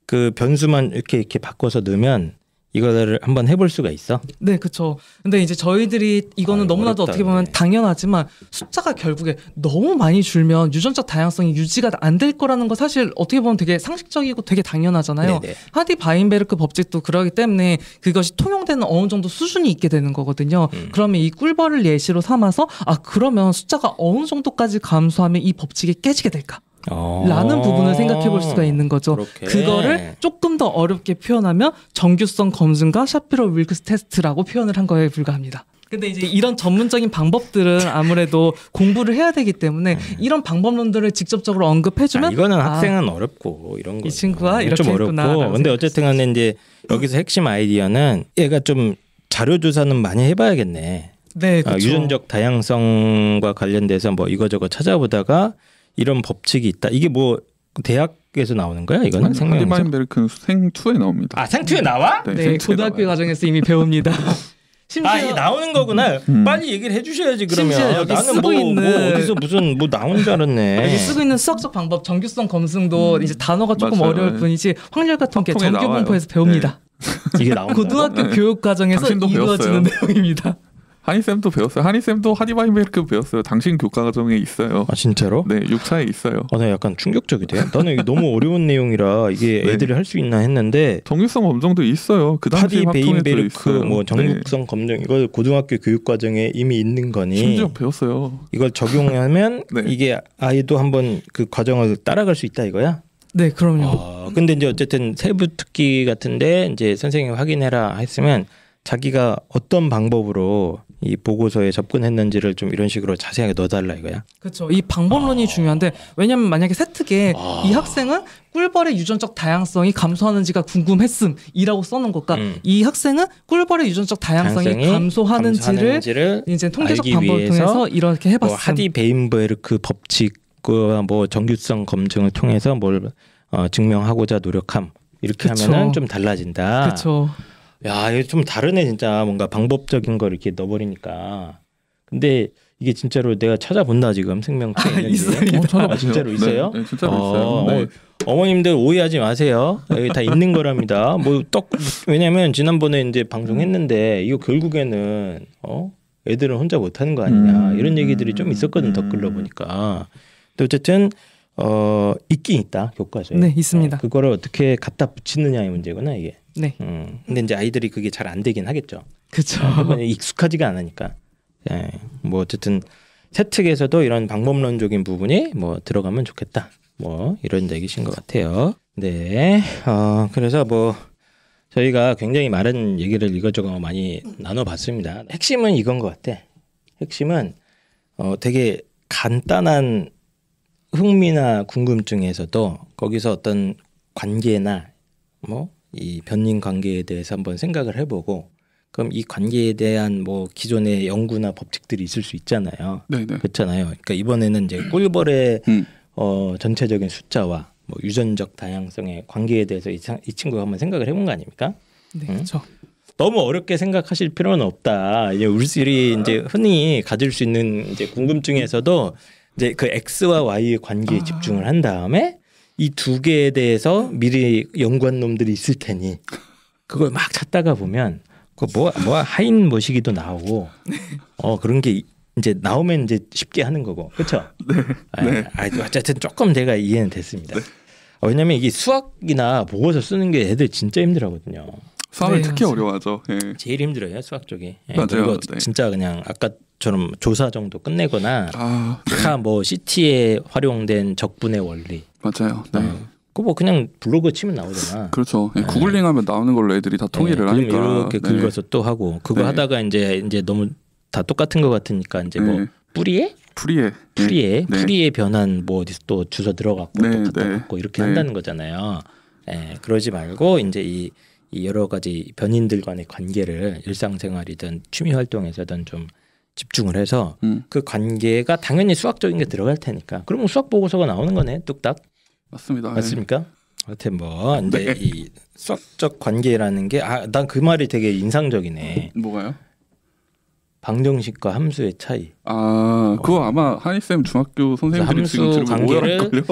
그 변수만 이렇게 바꿔서 넣으면 이거를 한번 해볼 수가 있어. 네, 그렇죠. 근데 이제 저희들이 이거는 너무나도 어렵다, 어떻게 보면 네. 당연하지만 숫자가 결국에 너무 많이 줄면 유전적 다양성이 유지가 안 될 거라는 거 사실 어떻게 보면 되게 상식적이고 되게 당연하잖아요. 네네. 하디 바인베르크 법칙도 그러기 때문에 그것이 통용되는 어느 정도 수준이 있게 되는 거거든요. 그러면 이 꿀벌을 예시로 삼아서 그러면 숫자가 어느 정도까지 감소하면 이 법칙이 깨지게 될까? 라는 부분을 생각해 볼 수가 있는 거죠. 그렇게. 그거를 조금 더 어렵게 표현하면 정규성 검증과 샤피로 윌크스 테스트라고 표현을 한 거에 불과합니다. 근데 이제 이런 전문적인 방법들은 아무래도 공부를 해야 되기 때문에 이런 방법론들을 직접적으로 언급해주면 이거는 학생은 어렵고 이런 거 이 친구가 이렇게 좀 했구나. 어렵고 근데 어쨌든 간에 이제 여기서 핵심 아이디어는 얘가 좀 자료 조사는 많이 해봐야겠네. 네, 그렇죠. 유전적 다양성과 관련돼서 뭐 이거저거 찾아보다가 이런 법칙이 있다. 이게 뭐 대학에서 나오는 거야? 이거는 생명에서? 하디 바인베르크는 생2에 나옵니다. 아 생투에 나와? 네, 생2에 고등학교 나와요. 과정에서 이미 배웁니다. 심지어 이게 나오는 거구나. 빨리 얘기를 해주셔야지 그러면. 심지어 여기 나는 쓰고 뭐 있는- 어디서 무슨 뭐 나온 줄 알았네. 여기 쓰고 있는 수학적 방법 정규성 검증도 이제 단어가 조금 맞아요. 어려울 뿐이지 확률과 통계 통계 정규 나와요. 분포에서 배웁니다. 이게 나온 고등학교 네. 교육 과정에서 당신도 이루어지는 내용입니다. 하니쌤도 배웠어요. 하니쌤도 하디 바인베르크 배웠어요. 당신 교과 과정에 있어요. 아 진짜로? 네, 6차에 있어요. 나 약간 충격적이대. 나는 이게 너무 어려운 내용이라 이게 네. 애들이 할 수 있나 했는데 정규성 검증도 있어요. 그 당시 하디 확통에 베인베르크 들어있어요. 뭐 정육성 검증 이거 고등학교 교육 과정에 이미 있는 거니 심지어 배웠어요. 이걸 적용하면 네. 이게 아이도 한번 그 과정을 따라갈 수 있다 이거야? 네, 그럼요. 근데 이제 어쨌든 세부 특기 같은데 이제 선생님이 확인해라 했으면 자기가 어떤 방법으로 이 보고서에 접근했는지를 좀 이런 식으로 자세하게 넣어달라 이거야. 그렇죠. 이 방법론이 중요한데 왜냐면 만약에 세특에 이 학생은 꿀벌의 유전적 다양성이 감소하는지가 궁금했음이라고 써놓은 것과 이 학생은 꿀벌의 유전적 다양성이 감소하는지를 이제 통계적 알기 방법을 위해서 통해서 이렇게 해봤음. 뭐 하디 베인베르크 법칙과 뭐 정규성 검증을 통해서 뭘 증명하고자 노력함 이렇게 그쵸. 하면은 좀 달라진다. 그렇죠. 야, 이거 좀 다르네 진짜 뭔가 방법적인 걸 이렇게 넣어버리니까. 근데 이게 진짜로 내가 찾아본다 지금 생명체 있는지. 있어요. 진짜로 있어요? 네, 진짜로 있어요. 네. 어머님들 오해하지 마세요. 여기 다 있는 거랍니다. 왜냐면 지난번에 이제 방송했는데 이거 결국에는 애들은 혼자 못하는 거 아니냐 이런 얘기들이 좀 있었거든 댓글로 보니까. 근데 어쨌든 있긴 있다 교과서에. 네, 있습니다. 그거를 어떻게 갖다 붙이느냐의 문제구나 이게. 네, 근데 이제 아이들이 그게 잘 안 되긴 하겠죠. 그렇죠. 익숙하지가 않으니까. 예, 뭐 어쨌든 세특에서도 이런 방법론적인 부분이 뭐 들어가면 좋겠다. 뭐 이런 얘기신 것 같아요. 네, 그래서 뭐 저희가 굉장히 많은 얘기를 이것저것 많이 나눠봤습니다. 핵심은 이건 것 같아. 핵심은 되게 간단한 흥미나 궁금증에서도 거기서 어떤 관계나 뭐 이 변인 관계에 대해서 한번 생각을 해보고 그럼 이 관계에 대한 뭐 기존의 연구나 법칙들이 있을 수 있잖아요. 네네. 그렇잖아요. 그러니까 이번에는 이제 꿀벌의 전체적인 숫자와 뭐 유전적 다양성의 관계에 대해서 이 친구가 한번 생각을 해본 거 아닙니까? 네, 그렇죠. 너무 어렵게 생각하실 필요는 없다. 이제 우리들이 이제 흔히 가질 수 있는 이제 궁금증에서도 이제 그 X와 Y의 관계에 집중을 한 다음에 이 두 개에 대해서 미리 연구한 놈들이 있을 테니 그걸 막 찾다가 보면 그 뭐 하인 모시기도 나오고 그런 게 이제 나오면 이제 쉽게 하는 거고 그렇죠? 네. 어쨌든 조금 제가 이해는 됐습니다. 네. 왜냐하면 이게 수학이나 보고서 쓰는 게 애들 진짜 힘들어하거든요. 수학을 네, 특히 맞아요. 어려워하죠. 예. 제일 힘들어요 수학 쪽이. 맞아요. 그리고 네. 진짜 그냥 아까처럼 조사 정도 끝내거나 네. 다 뭐 CT에 활용된 적분의 원리. 맞아요. 네. 그거 뭐 그냥 블로그 치면 나오잖아. 그렇죠. 예, 구글링하면 나오는 걸로 애들이 다 통일을 하니까. 이렇게 긁어서 또 하고 그거 네. 하다가 이제 너무 다 똑같은 것 같으니까 이제 뭐 뿌리에 풀이에 변한 뭐 어디서 또 주소 들어갔고 또 갖다 갖고 이렇게 한다는 거잖아요. 그러지 말고 이제 이 여러 가지 변인들 간의 관계를 일상생활이든 취미 활동에서든 좀 집중을 해서 그 관계가 당연히 수학적인 게 들어갈 테니까 그러면 수학 보고서가 나오는 거네 뚝딱. 맞습니다. 맞습니까? 하여튼 뭐 이제 이 수학적 관계라는 게 난 그 말이 되게 인상적이네. 뭐가요? 방정식과 함수의 차이. 그거 아마 한이쌤 중학교 선생님들이 지금 들으면 오해할걸요?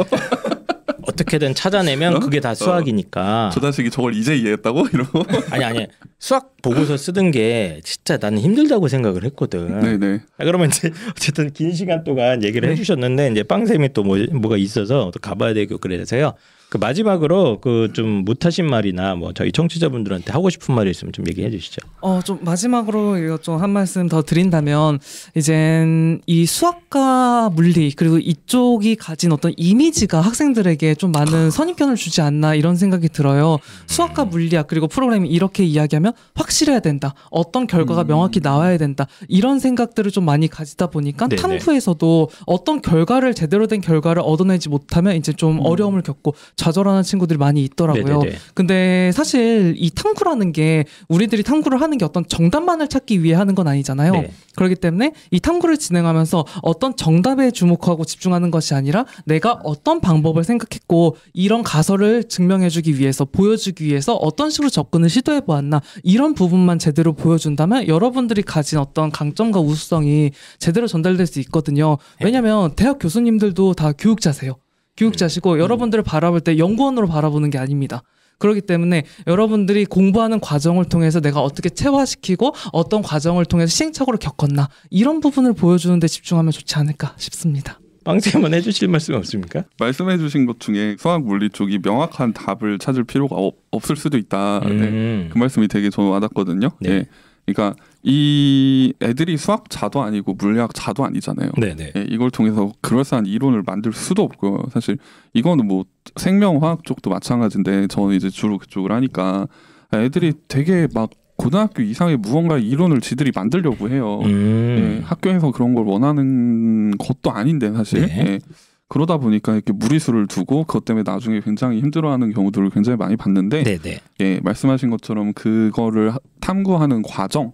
어떻게든 찾아내면 그게 다 수학이니까. 저 자식이 저걸 이제 이해했다고 이러고. 아니 수학 보고서 쓰던 게 진짜 나는 힘들다고 생각을 했거든. 네네. 그러면 이제 어쨌든 긴 시간 동안 얘기를 해주셨는데 이제 빵쌤이 또 뭐가 있어서 또 가봐야 되고 그래서요. 그 마지막으로 그 좀 못하신 말이나 뭐 저희 청취자분들한테 하고 싶은 말이 있으면 좀 얘기해 주시죠. 좀 마지막으로 이거 좀 한 말씀 더 드린다면 이젠 이 수학과 물리 그리고 이쪽이 가진 어떤 이미지가 학생들에게 좀 많은 선입견을 주지 않나 이런 생각이 들어요. 수학과 물리학 그리고 프로그래밍 이렇게 이야기하면 확실해야 된다. 어떤 결과가 명확히 나와야 된다. 이런 생각들을 좀 많이 가지다 보니까 네네. 탐구에서도 어떤 결과를 제대로 된 결과를 얻어내지 못하면 이제 좀 어려움을 겪고 좌절하는 친구들이 많이 있더라고요. 네네네. 근데 사실 이 탐구라는 게 우리들이 탐구를 하는 게 어떤 정답만을 찾기 위해 하는 건 아니잖아요. 네. 그렇기 때문에 이 탐구를 진행하면서 어떤 정답에 주목하고 집중하는 것이 아니라 내가 어떤 방법을 생각했고 이런 가설을 증명해주기 위해서 보여주기 위해서 어떤 식으로 접근을 시도해 보았나 이런 부분만 제대로 보여준다면 여러분들이 가진 어떤 강점과 우수성이 제대로 전달될 수 있거든요. 왜냐하면 대학 교수님들도 다 교육자세요. 교육자시고 여러분들을 바라볼 때 연구원으로 바라보는 게 아닙니다. 그렇기 때문에 여러분들이 공부하는 과정을 통해서 내가 어떻게 체화시키고 어떤 과정을 통해서 시행착오를 겪었나 이런 부분을 보여주는 데 집중하면 좋지 않을까 싶습니다. 빵쌤은 해주실 말씀 없습니까? 말씀해주신 것 중에 수학 물리 쪽이 명확한 답을 찾을 필요가 없을 수도 있다. 네. 그 말씀이 되게 저는 와닿거든요. 네. 네. 그러니까 이 애들이 수학자도 아니고 물리학자도 아니잖아요. 네네. 예, 이걸 통해서 그럴싸한 이론을 만들 수도 없고요. 사실 이거는 뭐 생명화학 쪽도 마찬가지인데 저는 이제 주로 그쪽을 하니까 애들이 되게 막 고등학교 이상의 무언가 이론을 지들이 만들려고 해요. 예, 학교에서 그런 걸 원하는 것도 아닌데 사실. 네. 예, 그러다 보니까 이렇게 무리수를 두고 그것 때문에 나중에 굉장히 힘들어하는 경우들을 굉장히 많이 봤는데, 네네. 예, 말씀하신 것처럼 그거를 탐구하는 과정,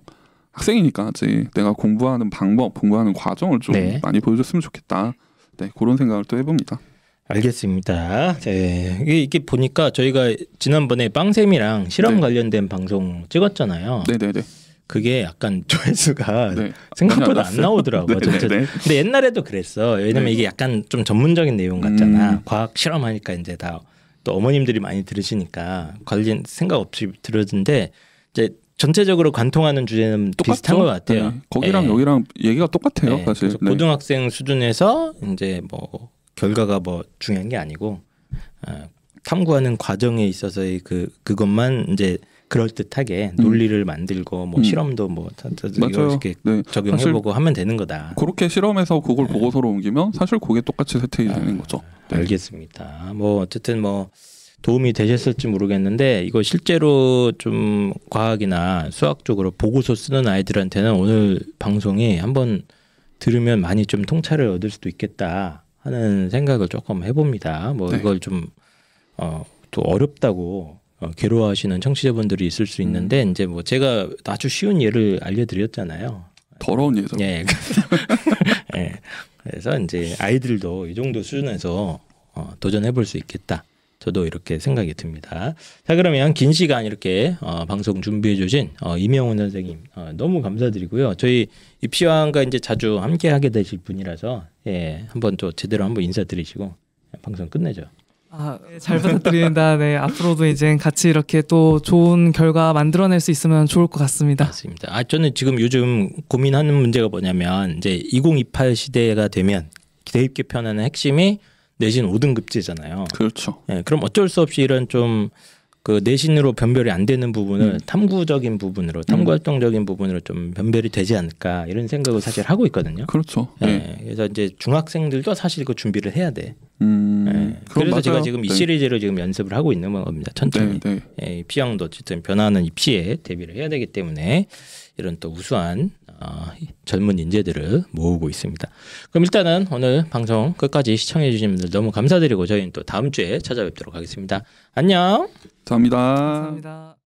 학생이니까 이제 내가 공부하는 방법, 공부하는 과정을 좀 네. 많이 보여줬으면 좋겠다. 네, 그런 생각을 또 해봅니다. 알겠습니다. 네. 이게 보니까 저희가 지난번에 빵쌤이랑 실험 네. 관련된 방송 찍었잖아요. 네네네. 그게 약간 조회수가 네. 생각보다 안 나오더라고요. 네네네. 근데 옛날에도 그랬어. 왜냐면 네. 이게 약간 좀 전문적인 내용 같잖아. 과학 실험하니까 이제 다 또 어머님들이 많이 들으시니까 관련 생각 없이 들었는데 이제 전체적으로 관통하는 주제는 똑같죠? 비슷한 것 같아요. 네. 거기랑 네. 여기랑 얘기가 똑같아요. 네. 사실. 그래서 고등학생 수준에서 이제 뭐 결과가 뭐 중요한 게 아니고 탐구하는 과정에 있어서의 그것만 이제 그럴듯하게 논리를 만들고 뭐 실험도 뭐 이렇게 네. 적용해보고 하면 되는 거다. 그렇게 실험해서 그걸 보고서로 옮기면 사실 그게 똑같이 세팅이 되는 거죠. 네. 알겠습니다. 뭐 어쨌든 뭐 도움이 되셨을지 모르겠는데 이거 실제로 좀 과학이나 수학 쪽으로 보고서 쓰는 아이들한테는 오늘 방송이 한번 들으면 많이 좀 통찰을 얻을 수도 있겠다 하는 생각을 조금 해봅니다. 뭐 네. 이걸 좀 또 어렵다고 괴로워하시는 청취자분들이 있을 수 있는데 이제 뭐 제가 아주 쉬운 예를 알려드렸잖아요. 더러운 예죠. 예. 예. 그래서 이제 아이들도 이 정도 수준에서 도전해볼 수 있겠다. 저도 이렇게 생각이 듭니다. 자, 그러면 긴 시간 이렇게 방송 준비해 주신 이명훈 선생님 너무 감사드리고요. 저희 입시왕과 이제 자주 함께 하게 되실 분이라서 예, 한번 또 제대로 한번 인사드리시고 방송 끝내죠. 잘 부탁드립니다. 네, 앞으로도 이제 같이 이렇게 또 좋은 결과 만들어낼 수 있으면 좋을 것 같습니다. 맞습니다. 저는 지금 요즘 고민하는 문제가 뭐냐면 이제 2028 시대가 되면 대입 개편하는 핵심이 내신 5등급제잖아요. 그렇죠. 네, 그럼 어쩔 수 없이 이런 좀 그 내신으로 변별이 안 되는 부분을 탐구적인 부분으로 탐구 활동적인 부분으로 좀 변별이 되지 않을까 이런 생각을 사실 하고 있거든요. 그렇죠. 네. 그래서 이제 중학생들도 사실 그 준비를 해야 돼. 네. 그래서 맞아요. 제가 지금 이 시리즈로 지금 연습을 하고 있는 겁니다. 천천히. 네, 네. 입시왕도 어쨌든 변화하는 입시에 대비를 해야 되기 때문에 이런 또 우수한 젊은 인재들을 모으고 있습니다. 그럼 일단은 오늘 방송 끝까지 시청해 주신 분들 너무 감사드리고 저희는 또 다음 주에 찾아뵙도록 하겠습니다. 안녕. 감사합니다. 감사합니다.